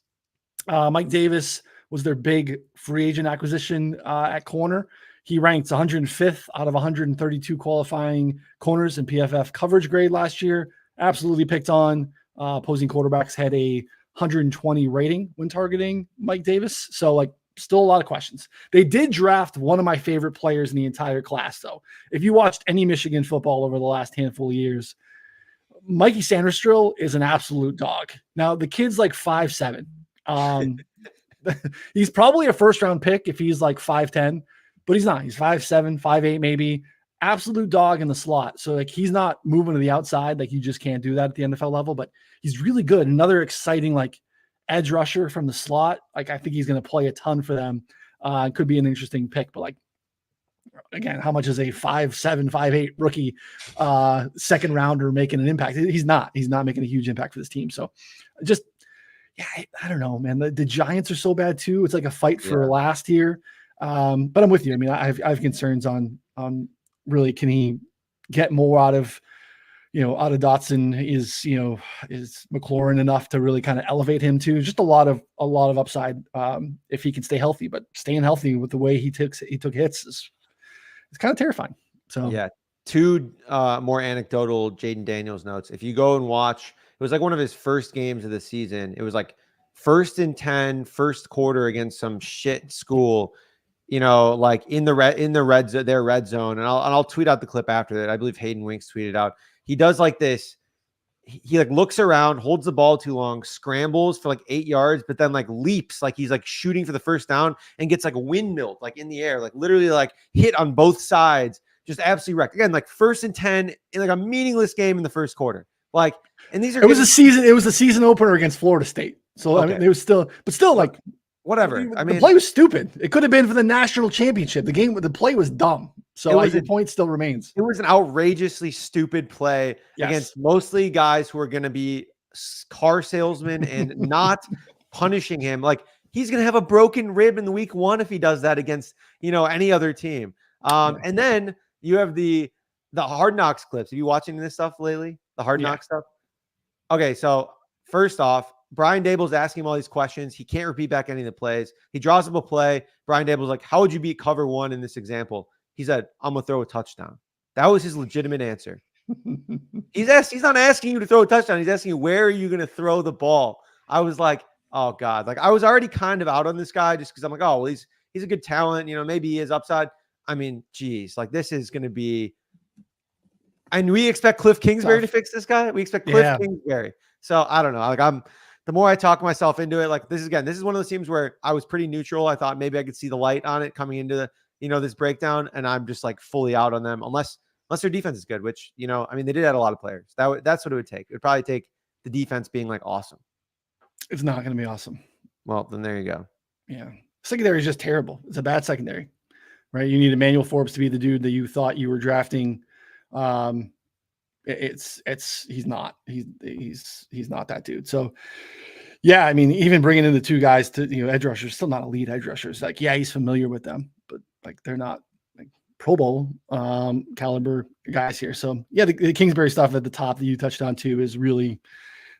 [SPEAKER 1] Mike Davis was their big free agent acquisition at corner. He ranked 105th out of 132 qualifying corners in PFF coverage grade last year. Absolutely picked on. Opposing quarterbacks had a 120 rating when targeting Mike Davis. So like still a lot of questions. They did draft one of my favorite players in the entire class, though. If you watched any Michigan football over the last handful of years, Mikey Sanderstrill is an absolute dog. Now, the kid's like 5'7". He's probably a first-round pick if he's like 5'10", but he's not. He's 5'7", 5'8", maybe. Absolute dog in the slot. So like he's not moving to the outside. Like you just can't do that at the NFL level, but he's really good. Another exciting like edge rusher from the slot. Like I think he's going to play a ton for them. Could be an interesting pick, but like, again, how much is a 5'7", 5'8" rookie second rounder making an impact? He's not making a huge impact for this team. So just, yeah, I don't know, man. The Giants are so bad too. It's like a fight for last year. But I'm with you. I mean, I have concerns on really, can he get more out of Dotson? Is McLaurin enough to really kind of elevate him to just a lot of upside if he can stay healthy, but staying healthy with the way he took hits is kind of terrifying. So
[SPEAKER 2] yeah, 2 more anecdotal Jaden Daniels notes. If you go and watch, it was like one of his first games of the season. It was like 1st and 10, first quarter against some shit school, like in the red zone. And I'll tweet out the clip after that. I believe Hayden Winks tweeted out. He does like this. He like looks around, holds the ball too long, scrambles for like 8 yards, but then like leaps like he's like shooting for the first down and gets like windmilled like in the air, like literally like hit on both sides, just absolutely wrecked. Again, like 1st and 10 in like a meaningless game in the first quarter. Like, and these are
[SPEAKER 1] it was a season opener against Florida State. So okay. I mean, it was still like
[SPEAKER 2] whatever. I mean,
[SPEAKER 1] the play was stupid. It could have been for the national championship. The play was dumb. So your point still remains.
[SPEAKER 2] It was an outrageously stupid play against mostly guys who are going to be car salesmen and not punishing him. Like he's going to have a broken rib in the week 1 if he does that against, any other team. And then you have the Hard Knocks clips. Have you watching this stuff lately? The Hard Knocks stuff? Okay. So first off, Brian Dable's asking him all these questions. He can't repeat back any of the plays. He draws up a play. Brian Dable's like, how would you beat cover 1 in this example? He said, I'm going to throw a touchdown. That was his legitimate answer. He's not asking you to throw a touchdown. He's asking you, where are you going to throw the ball? I was like, oh God. Like I was already kind of out on this guy just because I'm like, oh, well, he's a good talent. Maybe he is upside. I mean, geez, like this is going to be, and we expect Cliff Kingsbury to fix this guy. We expect Cliff Kingsbury. So I don't know. Like the more I talk myself into it, like this is one of those teams where I was pretty neutral. I thought maybe I could see the light on it coming into this breakdown, and I'm just like fully out on them unless their defense is good, which, I mean, they did add a lot of players. That's what it would take. It would probably take the defense being like awesome.
[SPEAKER 1] It's not going to be awesome. Well,
[SPEAKER 2] then there you go.
[SPEAKER 1] Yeah. Secondary is just terrible. It's a bad secondary, right? You need Emmanuel Forbes to be the dude that you thought you were drafting. He's not that dude. So yeah, I mean, even bringing in the 2 guys to, edge rushers, still not elite edge rushers. Like, yeah, he's familiar with them, but like, they're not like Pro Bowl caliber guys here. So yeah, the Kingsbury stuff at the top that you touched on too is really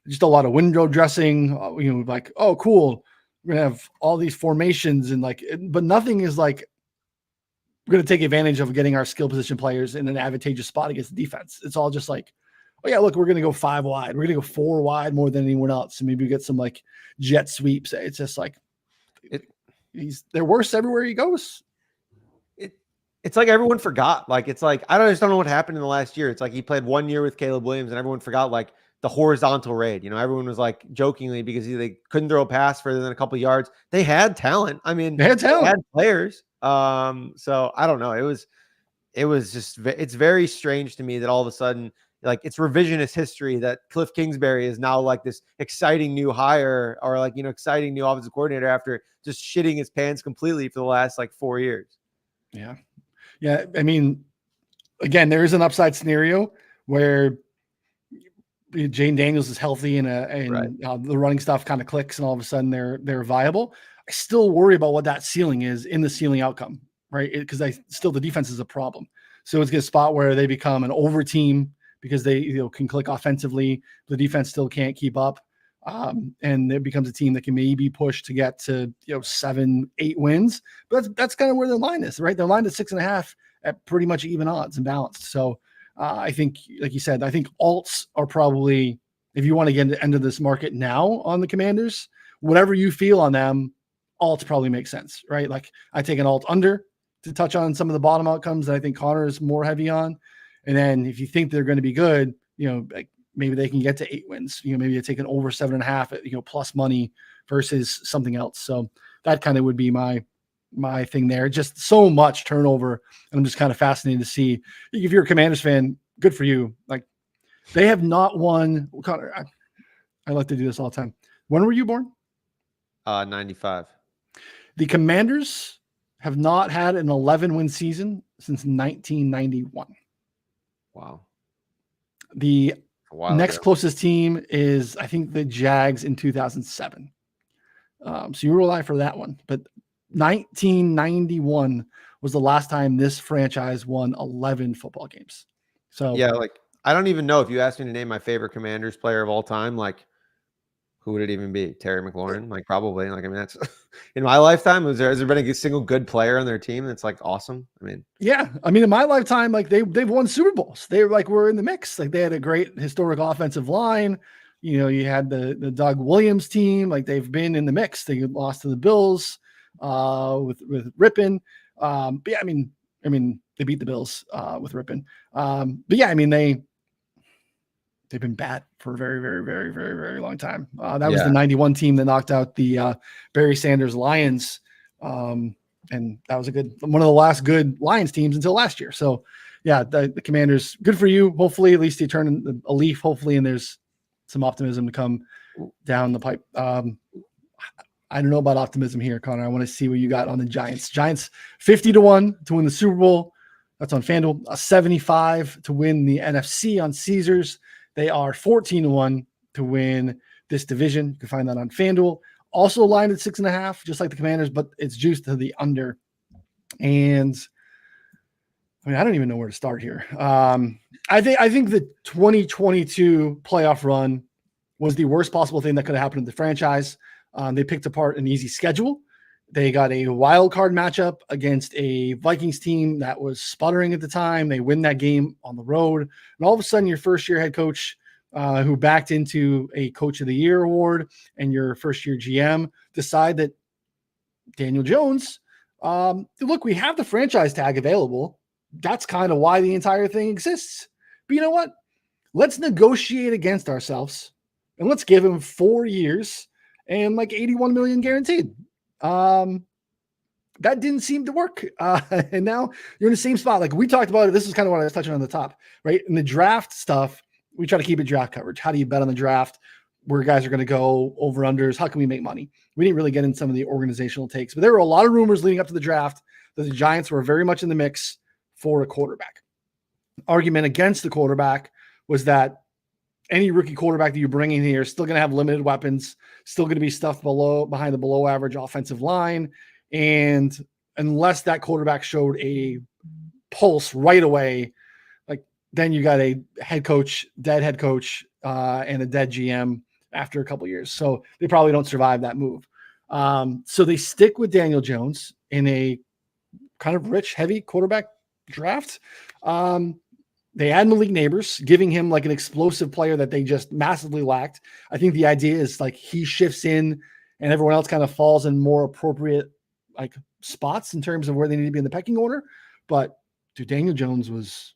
[SPEAKER 1] just a lot of window dressing, like, oh, cool. We're going to have all these formations and like, but nothing is like, we're going to take advantage of getting our skill position players in an advantageous spot against the defense. It's all just like, oh yeah, look, we're going to go 5 wide. We're going to go 4 wide more than anyone else. So maybe we get some like jet sweeps. It's just like, they're worse everywhere he goes.
[SPEAKER 2] It's like everyone forgot. Like, it's like, I just don't know what happened in the last year. It's like he played 1 year with Caleb Williams and everyone forgot like the horizontal raid. Everyone was like jokingly because they couldn't throw a pass further than a couple yards. They had talent. I mean, they had players. So I don't know. It was just, it's very strange to me that all of a sudden like it's revisionist history that Cliff Kingsbury is now like this exciting new hire or like, exciting new offensive coordinator after just shitting his pants completely for the last like 4 years.
[SPEAKER 1] Yeah. Yeah. I mean, again, there is an upside scenario where Jane Daniels is healthy and the running stuff kind of clicks and all of a sudden they're viable. I still worry about what that ceiling is in the ceiling outcome, right? Because the defense is a problem. So it's a spot where they become an over team because they can click offensively. The defense still can't keep up. And it becomes a team that can maybe push to get to 7-8 wins. But that's kind of where their line is, right? Their line is 6.5 at pretty much even odds and balanced. So I think, like you said, I think alts are probably, if you want to get into this market now on the Commanders, whatever you feel on them, alts probably make sense, right? Like I take an alt under to touch on some of the bottom outcomes that I think Connor is more heavy on. And then if you think they're going to be good, like maybe they can get to 8 wins, maybe you take an over 7.5 at, plus money versus something else. So that kind of would be my thing there. Just so much turnover. And I'm just kind of fascinated to see if you're a Commanders fan, good for you. Like they have not won. Connor, I like to do this all the time. When were you born?
[SPEAKER 2] 95.
[SPEAKER 1] The Commanders have not had an 11-win season since 1991.
[SPEAKER 2] Wow.
[SPEAKER 1] The next closest team is, I think, the Jags in 2007. So you were alive for that one. But 1991 was the last time this franchise won 11 football games. So
[SPEAKER 2] yeah, like I don't even know if you asked me to name my favorite Commanders player of all time, like who would it even be? Terry McLaurin? Like probably. Like I mean, that's in my lifetime. Has there been a single good player on their team that's like awesome? I mean,
[SPEAKER 1] yeah. I mean, in my lifetime, like they've won Super Bowls. They were in the mix. Like they had a great historic offensive line. You had the Doug Williams team. Like they've been in the mix. They lost to the Bills with Rippon. But yeah, I mean, they beat the Bills with Rippon. But yeah, I mean, they've been bad for a very, very, very, very, very long time. That was the 91 team that knocked out the Barry Sanders Lions. And that was one of the last good Lions teams until last year. So yeah, the Commanders, good for you. Hopefully at least you turn a leaf, hopefully, and there's some optimism to come down the pipe. I don't know about optimism here, Connor. I want to see what you got on the Giants. Giants 50-1 to win the Super Bowl. That's on FanDuel. 75 to win the NFC on Caesars. They are 14-1 to win this division. You can find that on FanDuel. Also aligned at 6.5, just like the Commanders, but it's juiced to the under. And I mean, I don't even know where to start here. I think the 2022 playoff run was the worst possible thing that could have happened to the franchise. They picked apart an easy schedule. They got a wild card matchup against a Vikings team that was sputtering at the time. They win that game on the road. And all of a sudden, your first-year head coach who backed into a Coach of the Year award and your first-year GM decide that Daniel Jones, look, we have the franchise tag available. That's kind of why the entire thing exists. But you know what? Let's negotiate against ourselves, and let's give him 4 years and like $81 million guaranteed. That didn't seem to work. And now you're in the same spot. Like we talked about it. This is kind of what I was touching on the top, right? In the draft stuff, we try to keep it draft coverage. How do you bet on the draft? Where guys are going to go, over unders? How can we make money? We didn't really get in some of the organizational takes, but there were a lot of rumors leading up to the draft that the Giants were very much in the mix for a quarterback. Argument against the quarterback was that any rookie quarterback that you bring in here is still going to have limited weapons, still going to be stuffed behind the below average offensive line. And unless that quarterback showed a pulse right away, like then you got a dead head coach, and a dead GM after a couple of years. So they probably don't survive that move. So they stick with Daniel Jones in a kind of rich, heavy quarterback draft. They add Malik Neighbors, giving him like an explosive player that they just massively lacked. I think the idea is like he shifts in and everyone else kind of falls in more appropriate like spots in terms of where they need to be in the pecking order. But dude, Daniel Jones was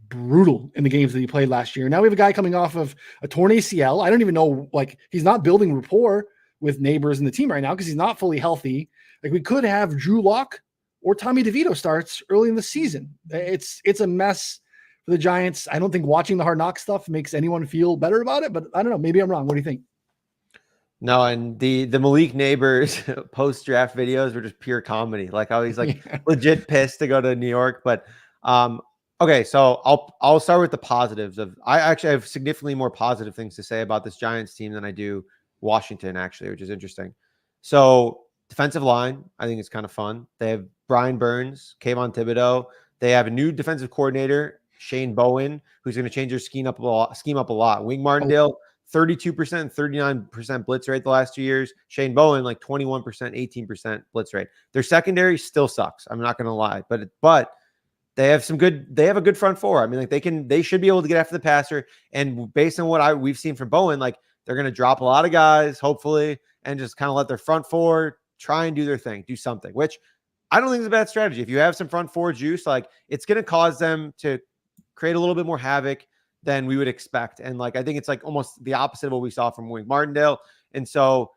[SPEAKER 1] brutal in the games that he played last year. Now we have a guy coming off of a torn ACL. I don't even know, like he's not building rapport with Neighbors in the team right now because he's not fully healthy. Like we could have Drew Lock or Tommy DeVito starts early in the season. It's a mess for the Giants. I don't think watching the Hard Knock stuff makes anyone feel better about it, but I don't know. Maybe I'm wrong. What do you think?
[SPEAKER 2] No, and the Malik Neighbors post draft videos were just pure comedy. Like how he's like legit pissed to go to New York. But okay, so I'll start with the positives of I actually have significantly more positive things to say about this Giants team than I do Washington, actually, which is interesting. So defensive line, I think it's kind of fun. They have Brian Burns, Kayvon Thibodeau. They have a new defensive coordinator, Shane Bowen, who's going to change their scheme up a lot. Wing Martindale, 32%, 39% blitz rate the last 2 years. Shane Bowen, like 21%, 18% blitz rate. Their secondary still sucks. I'm not going to lie, but they have a good front four. I mean, like they should be able to get after the passer. And based on what we've seen from Bowen, like they're going to drop a lot of guys, hopefully, and just kind of let their front four try and do their thing, do something, which I don't think is a bad strategy. If you have some front four juice, like it's going to cause them to create a little bit more havoc than we would expect. And like, I think it's like almost the opposite of what we saw from Wink Martindale. And so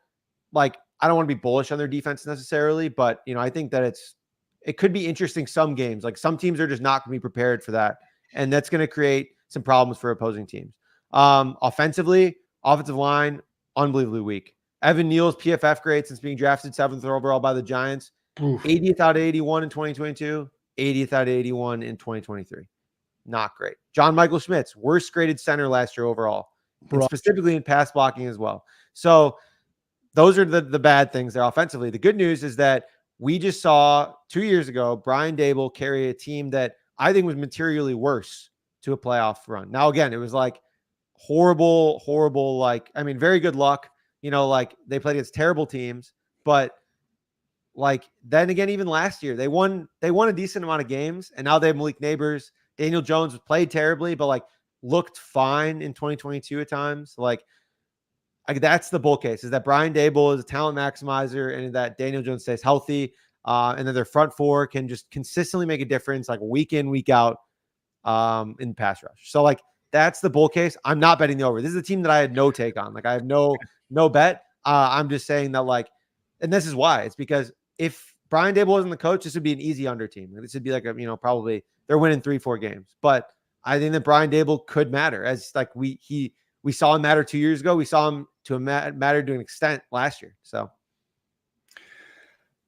[SPEAKER 2] like, I don't want to be bullish on their defense necessarily, but I think that it could be interesting some games. Like some teams are just not going to be prepared for that. And that's going to create some problems for opposing teams. Offensive line, unbelievably weak. Evan Neal's PFF grade since being drafted 7th overall by the Giants, 80th out of 81 in 2022, 80th out of 81 in 2023. Not great. John Michael Schmitz, worst graded center last year overall, and specifically in pass blocking as well. So those are the bad things there offensively. The good news is that we just saw 2 years ago Brian Daboll carry a team that I think was materially worse to a playoff run. Now, again, it was like horrible, like, I mean, very good luck. Like they played against terrible teams, but like then again, even last year, they won a decent amount of games, and now they have Malik Neighbors. Daniel Jones played terribly, but like looked fine in 2022 at times. Like that's the bull case, is that Brian Daboll is a talent maximizer and that Daniel Jones stays healthy. And then their front four can just consistently make a difference, like week in, week out in pass rush. So like, that's the bull case. I'm not betting the over. This is a team that I had no take on. Like I have no bet. I'm just saying that like, and this is why. It's because if Brian Daboll wasn't the coach, this would be an easy under team. This would be like probably they're winning 3-4 games. But I think that Brian Daboll could matter, as like we saw him matter 2 years ago. We saw him matter to an extent last year. So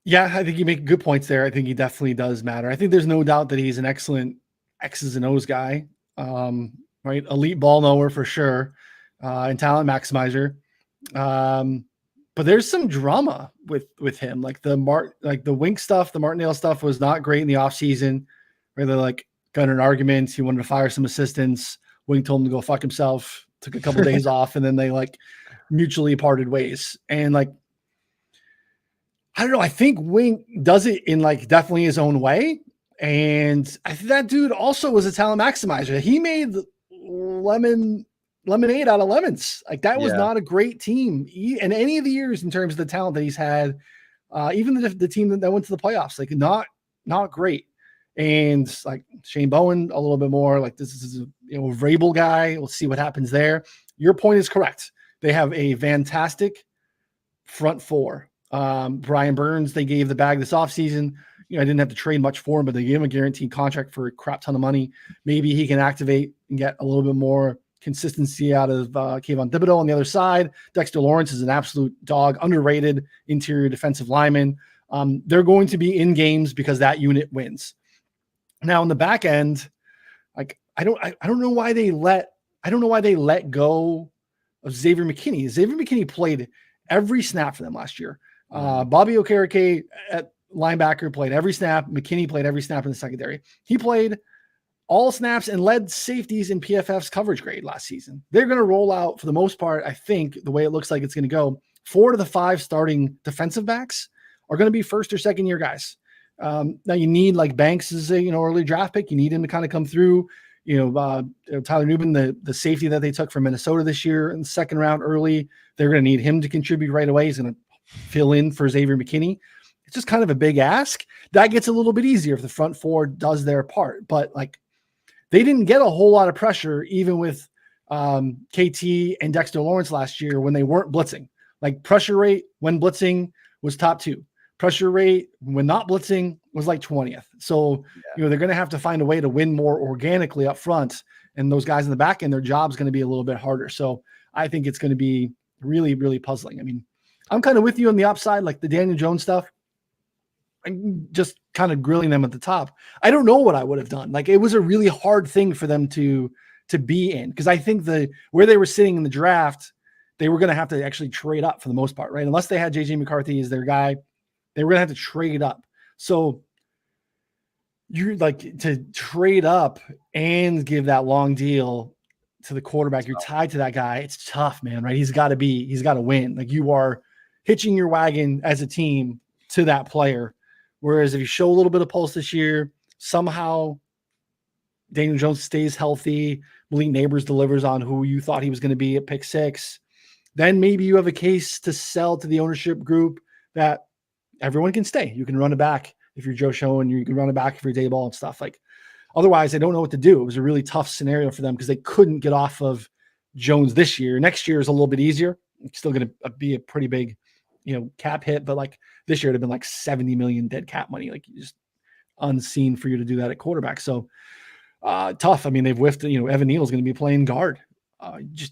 [SPEAKER 1] yeah, I think you make good points there. I think he definitely does matter. I think there's no doubt that he's an excellent X's and O's guy. Right, elite ball knower for sure, and talent maximizer. But there's some drama with him, like the Wink stuff, the Martindale stuff was not great in the offseason, where they like got in an argument. He wanted to fire some assistants. Wink told him to go fuck himself. Took a couple days off, and then they like mutually parted ways. And like, I don't know. I think Wink does it in like definitely his own way. And I think that dude also was a talent maximizer. He made lemonade out of lemons. Like that was not a great team in any of the years in terms of the talent that he's had. Even the team that went to the playoffs, like not great. And like Shane Bowen, a little bit more like this is a Vrabel guy. We'll see what happens there. Your point is correct. They have a fantastic front four. Brian Burns, they gave the bag this offseason. I didn't have to trade much for him, but they gave him a guaranteed contract for a crap ton of money. Maybe he can activate and get a little bit more consistency out of Kayvon Thibodeau on the other side. Dexter Lawrence is an absolute dog, underrated interior defensive lineman. They're going to be in games because that unit wins. Now in the back end, like I don't know why they let go of Xavier McKinney. Xavier McKinney played every snap for them last year. Bobby Okereke at linebacker played every snap. McKinney played every snap in the secondary. He played all snaps and led safeties in PFF's coverage grade last season. They're going to roll out, for the most part, I think, the way it looks like it's going to go, 4 to the 5 starting defensive backs are going to be first or second year guys. Now you need like Banks is a early draft pick. You need him to kind of come through. Tyler Newman, the safety that they took from Minnesota this year in the second round early, they're going to need him to contribute right away. He's going to fill in for Xavier McKinney. It's just kind of a big ask. That gets a little bit easier if the front four does their part. But like they didn't get a whole lot of pressure even with KT and Dexter Lawrence last year when they weren't blitzing. Like pressure rate when blitzing was top 2. Pressure rate when not blitzing was like 20th. So,
[SPEAKER 2] Yeah.
[SPEAKER 1] they're going to have to find a way to win more organically up front. And those guys in the back end, their job's going to be a little bit harder. So I think it's going to be really, really puzzling. I mean, I'm kind of with you on the upside, like the Daniel Jones stuff. I'm just kind of grilling them at the top. I don't know what I would have done. Like, it was a really hard thing for them to be in, because I think where they were sitting in the draft, they were going to have to actually trade up for the most part, right? Unless they had JJ McCarthy as their guy, they were going to have to trade up. So you're like, to trade up and give that long deal to the quarterback, you're tied to that guy. It's tough, man, right? He's got to win. Like, you are hitching your wagon as a team to that player. Whereas if you show a little bit of pulse this year, somehow Daniel Jones stays healthy, Malik Neighbors delivers on who you thought he was going to be at pick 6, then maybe you have a case to sell to the ownership group that everyone can stay. You can run it back if you're Joe Schoen, you can run it back if you're Dayball and stuff. Like, otherwise, they don't know what to do. It was a really tough scenario for them because they couldn't get off of Jones this year. Next year is a little bit easier. It's still going to be a pretty big, cap hit, but like this year it'd have been like 70 million dead cap money. Like, just unseen for you to do that at quarterback. So tough. I mean, they've whiffed, Evan Neal is going to be playing guard.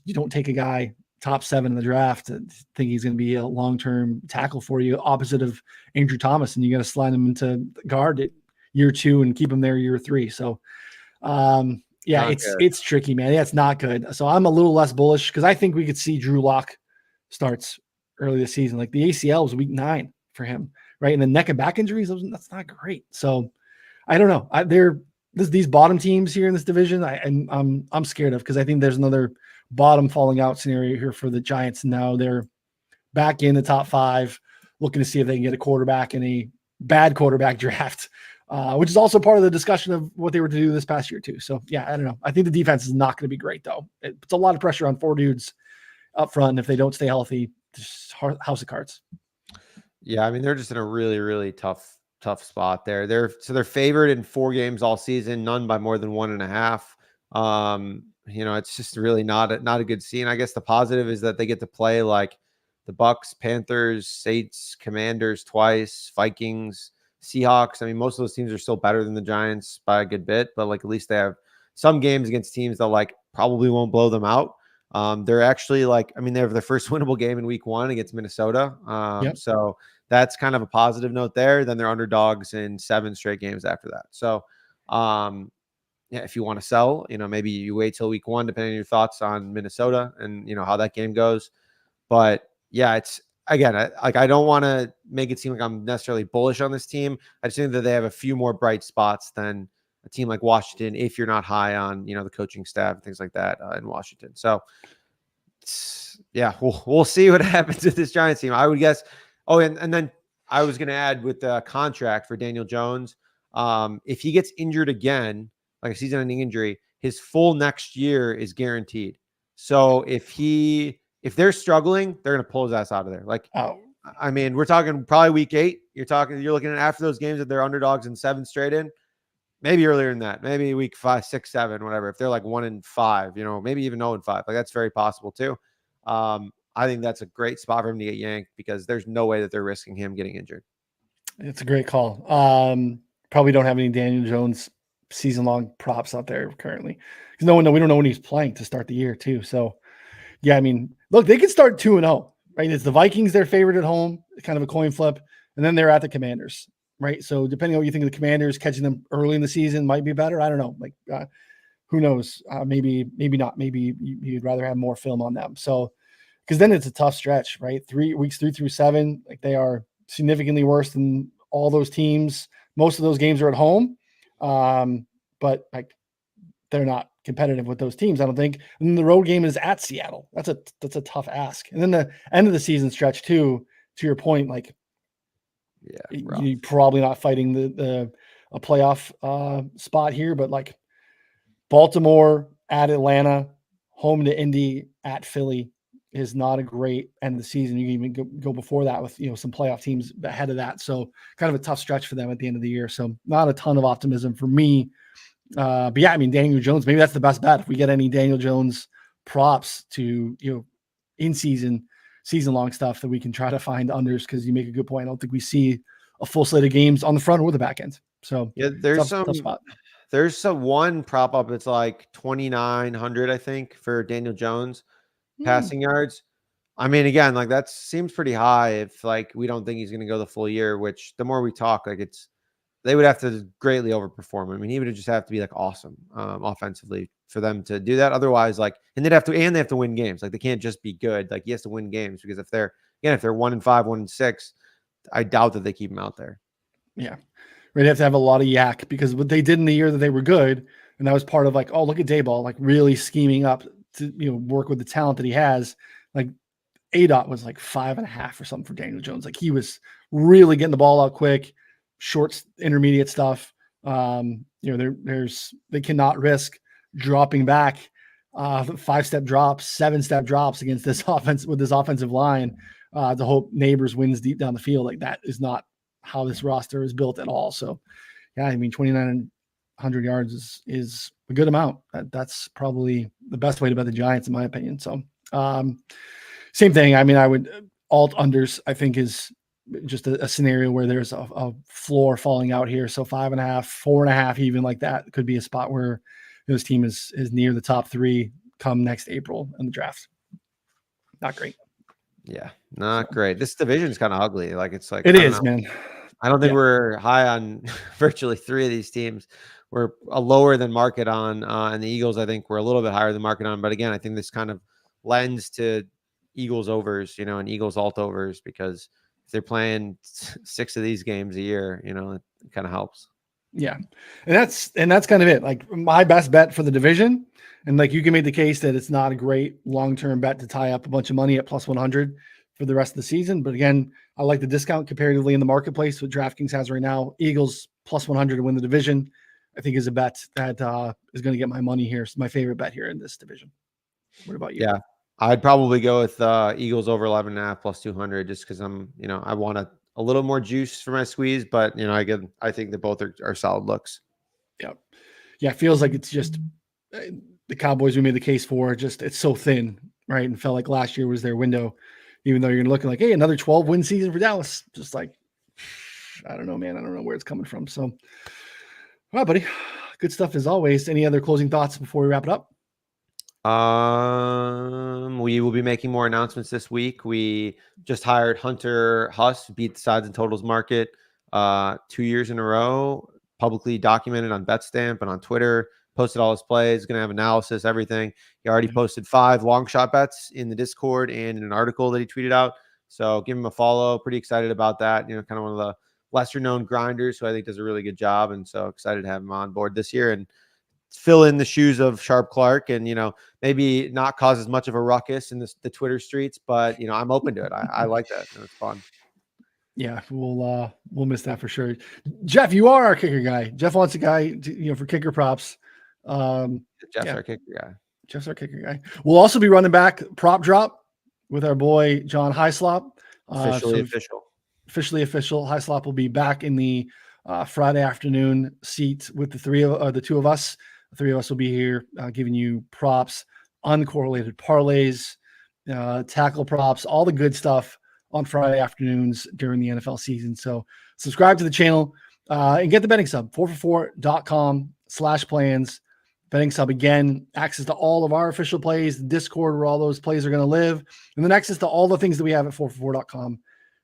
[SPEAKER 1] You don't take a guy top 7 in the draft and think he's going to be a long-term tackle for you, opposite of Andrew Thomas, and you got to slide him into guard at year 2 and keep him there year 3. So it's tricky, man. Yeah, it's not good. So I'm a little less bullish because I think we could see Drew Lock starts early this season. Like, the ACL was week 9 for him, right? And the neck and back injuries, that's not great. So I don't know. These bottom teams here in this division, I'm scared of, because I think there's another bottom falling out scenario here for the Giants. Now they're back in the top 5, looking to see if they can get a quarterback in a bad quarterback draft, which is also part of the discussion of what they were to do this past year too. So yeah, I don't know. I think the defense is not going to be great though. It puts a lot of pressure on 4 dudes up front. And if they don't stay healthy, just house of cards.
[SPEAKER 2] Yeah. I mean, they're just in a really, really tough spot there. They're favored in 4 games all season, none by more than 1.5. It's just really not a good scene. I guess the positive is that they get to play like the Bucks, Panthers, Saints, Commanders twice, Vikings, Seahawks. I mean, most of those teams are still better than the Giants by a good bit, but like, at least they have some games against teams that like probably won't blow them out. They're actually they have their first winnable game in week 1 against Minnesota. So that's kind of a positive note there. Then they're underdogs in 7 straight games after that. So, if you want to sell, maybe you wait till week 1, depending on your thoughts on Minnesota and, how that game goes. But yeah, it's, again, I don't want to make it seem like I'm necessarily bullish on this team. I just think that they have a few more bright spots than a team like Washington, if you're not high on, the coaching staff and things like that in Washington. So yeah, we'll see what happens with this Giants team. I would guess. Oh, and then I was going to add with the contract for Daniel Jones. If he gets injured again, like a season-ending injury, his full next year is guaranteed. So if they're struggling, they're going to pull his ass out of there. Like, I mean, we're talking probably week 8. You're looking at after those games that they're underdogs in 7 straight in, maybe earlier than that, maybe week 5, 6, 7, whatever. If they're like 1-5, maybe even 0-5, like that's very possible too. I think that's a great spot for him to get yanked, because there's no way that they're risking him getting injured.
[SPEAKER 1] It's a great call. Probably don't have any Daniel Jones season-long props out there currently, because we don't know when he's playing to start the year too. So yeah, I mean, look, they could start 2-0, right? It's the Vikings, their favorite at home, kind of a coin flip, and then they're at the Commanders, right? So depending on what you think of the Commanders, catching them early in the season might be better. I don't know. Like, who knows? Maybe not. Maybe you'd rather have more film on them. So, because then it's a tough stretch, right? 3 weeks, 3 through 7, like they are significantly worse than all those teams. Most of those games are at home. But like, they're not competitive with those teams, I don't think. And then the road game is at Seattle. That's a tough ask. And then the end of the season stretch too, to your point, like, you're probably not fighting a playoff spot here, but like Baltimore at Atlanta, home to Indy, at Philly is not a great end of the season. You can even go before that with, some playoff teams ahead of that. So kind of a tough stretch for them at the end of the year. So not a ton of optimism for me. But yeah, I mean, Daniel Jones, maybe that's the best bet. If we get any Daniel Jones props to, in season long stuff, that we can try to find unders, because you make a good point. I don't think we see a full slate of games on the front or the back end. So
[SPEAKER 2] yeah, there's
[SPEAKER 1] tough spot.
[SPEAKER 2] There's some one prop up. It's like 2,900, I think, for Daniel Jones passing yards. I mean, again, like that seems pretty high if like we don't think he's going to go the full year. Which the more we talk, like they would have to greatly overperform. I mean, he would just have to be like awesome offensively for them to do that. Otherwise, like, and they have to win games. Like they can't just be good. Like he has to win games because if they're 1-5, 1-6, I doubt that they keep him out there.
[SPEAKER 1] Yeah. We'd have to have a lot of yak because what they did in the year that they were good, and that was part of like, oh, look at Dayball, like really scheming up to, work with the talent that he has. Like ADOT was like 5.5 or something for Daniel Jones. Like he was really getting the ball out quick, short, intermediate stuff. They cannot risk dropping back 5-step drops, 7-step drops against this offense with this offensive line to hope Neighbors wins deep down the field. Like that is not how this roster is built at all. So yeah, I mean, 2,900 yards is a good amount. That's probably the best way to bet the Giants, in my opinion. So same thing. I mean, I would alt unders, I think, is just a scenario where there's a floor falling out here. So 5.5, 4.5, even like that could be a spot where this team is near the top 3 come next April in the draft. Not great.
[SPEAKER 2] Yeah, not great. This division is kind of ugly. Like it's like
[SPEAKER 1] it is, man.
[SPEAKER 2] I don't think we're high on virtually 3 of these teams. We're a lower than market on, and the Eagles, I think, we're a little bit higher than market on. But again, I think this kind of lends to Eagles overs, and Eagles alt overs, because if they're playing 6 of these games a year, it kind of helps.
[SPEAKER 1] Yeah, and that's kind of it. Like my best bet for the division, and like you can make the case that it's not a great long-term bet to tie up a bunch of money at plus 100 for the rest of the season. But again, I like the discount comparatively in the marketplace what DraftKings has right now. Eagles plus 100 to win the division, I think, is a bet that is going to get my money here. It's my favorite bet here in this division. What about you?
[SPEAKER 2] Yeah, I'd probably go with Eagles over 11.5 plus 200, just because I'm, I want a little more juice for my squeeze. But I think that both are solid looks.
[SPEAKER 1] Yeah, it feels like it's just the Cowboys we made the case for. Just it's so thin, right? And felt like last year was their window. Even though you're looking like, hey, another 12-win season for Dallas. Just like, I don't know, man. I don't know where it's coming from. So, all right, buddy. Good stuff as always. Any other closing thoughts before we wrap it up?
[SPEAKER 2] We will be making more announcements this week. We just hired Hunter Huss, beat the sides and totals market 2 years in a row, publicly documented on BetStamp and on Twitter. Posted all his plays, going to have analysis, everything. He already posted 5 long shot bets in the Discord and in an article that he tweeted out. So give him a follow. Pretty excited about that. Kind of one of the lesser known grinders who I think does a really good job. And so excited to have him on board this year and fill in the shoes of Sharp Clark and, maybe not cause as much of a ruckus in the Twitter streets, but, I'm open to it. I like that. It's fun.
[SPEAKER 1] Yeah, we'll miss that for sure. Jeff, you are our kicker guy. Jeff wants a guy to, for kicker props.
[SPEAKER 2] Jeff's our kicker guy.
[SPEAKER 1] Jeff's our kicker guy. We'll also be running back prop drop with our boy John Hyslop.
[SPEAKER 2] Officially
[SPEAKER 1] official. Hyslop will be back in the Friday afternoon seat with the 2 of us. The 3 of us will be here giving you props, uncorrelated parlays, tackle props, all the good stuff on Friday afternoons during the NFL season. So subscribe to the channel and get the betting sub, 4for4.com/plans. Betting sub, again, access to all of our official plays, the Discord where all those plays are going to live, and then access to all the things that we have at 4for4.com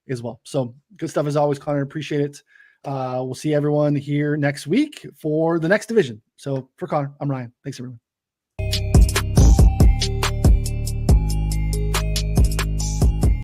[SPEAKER 1] as well. So good stuff as always, Connor. Appreciate it. We'll see everyone here next week for the next division. So for Connor, I'm Ryan. Thanks, everyone.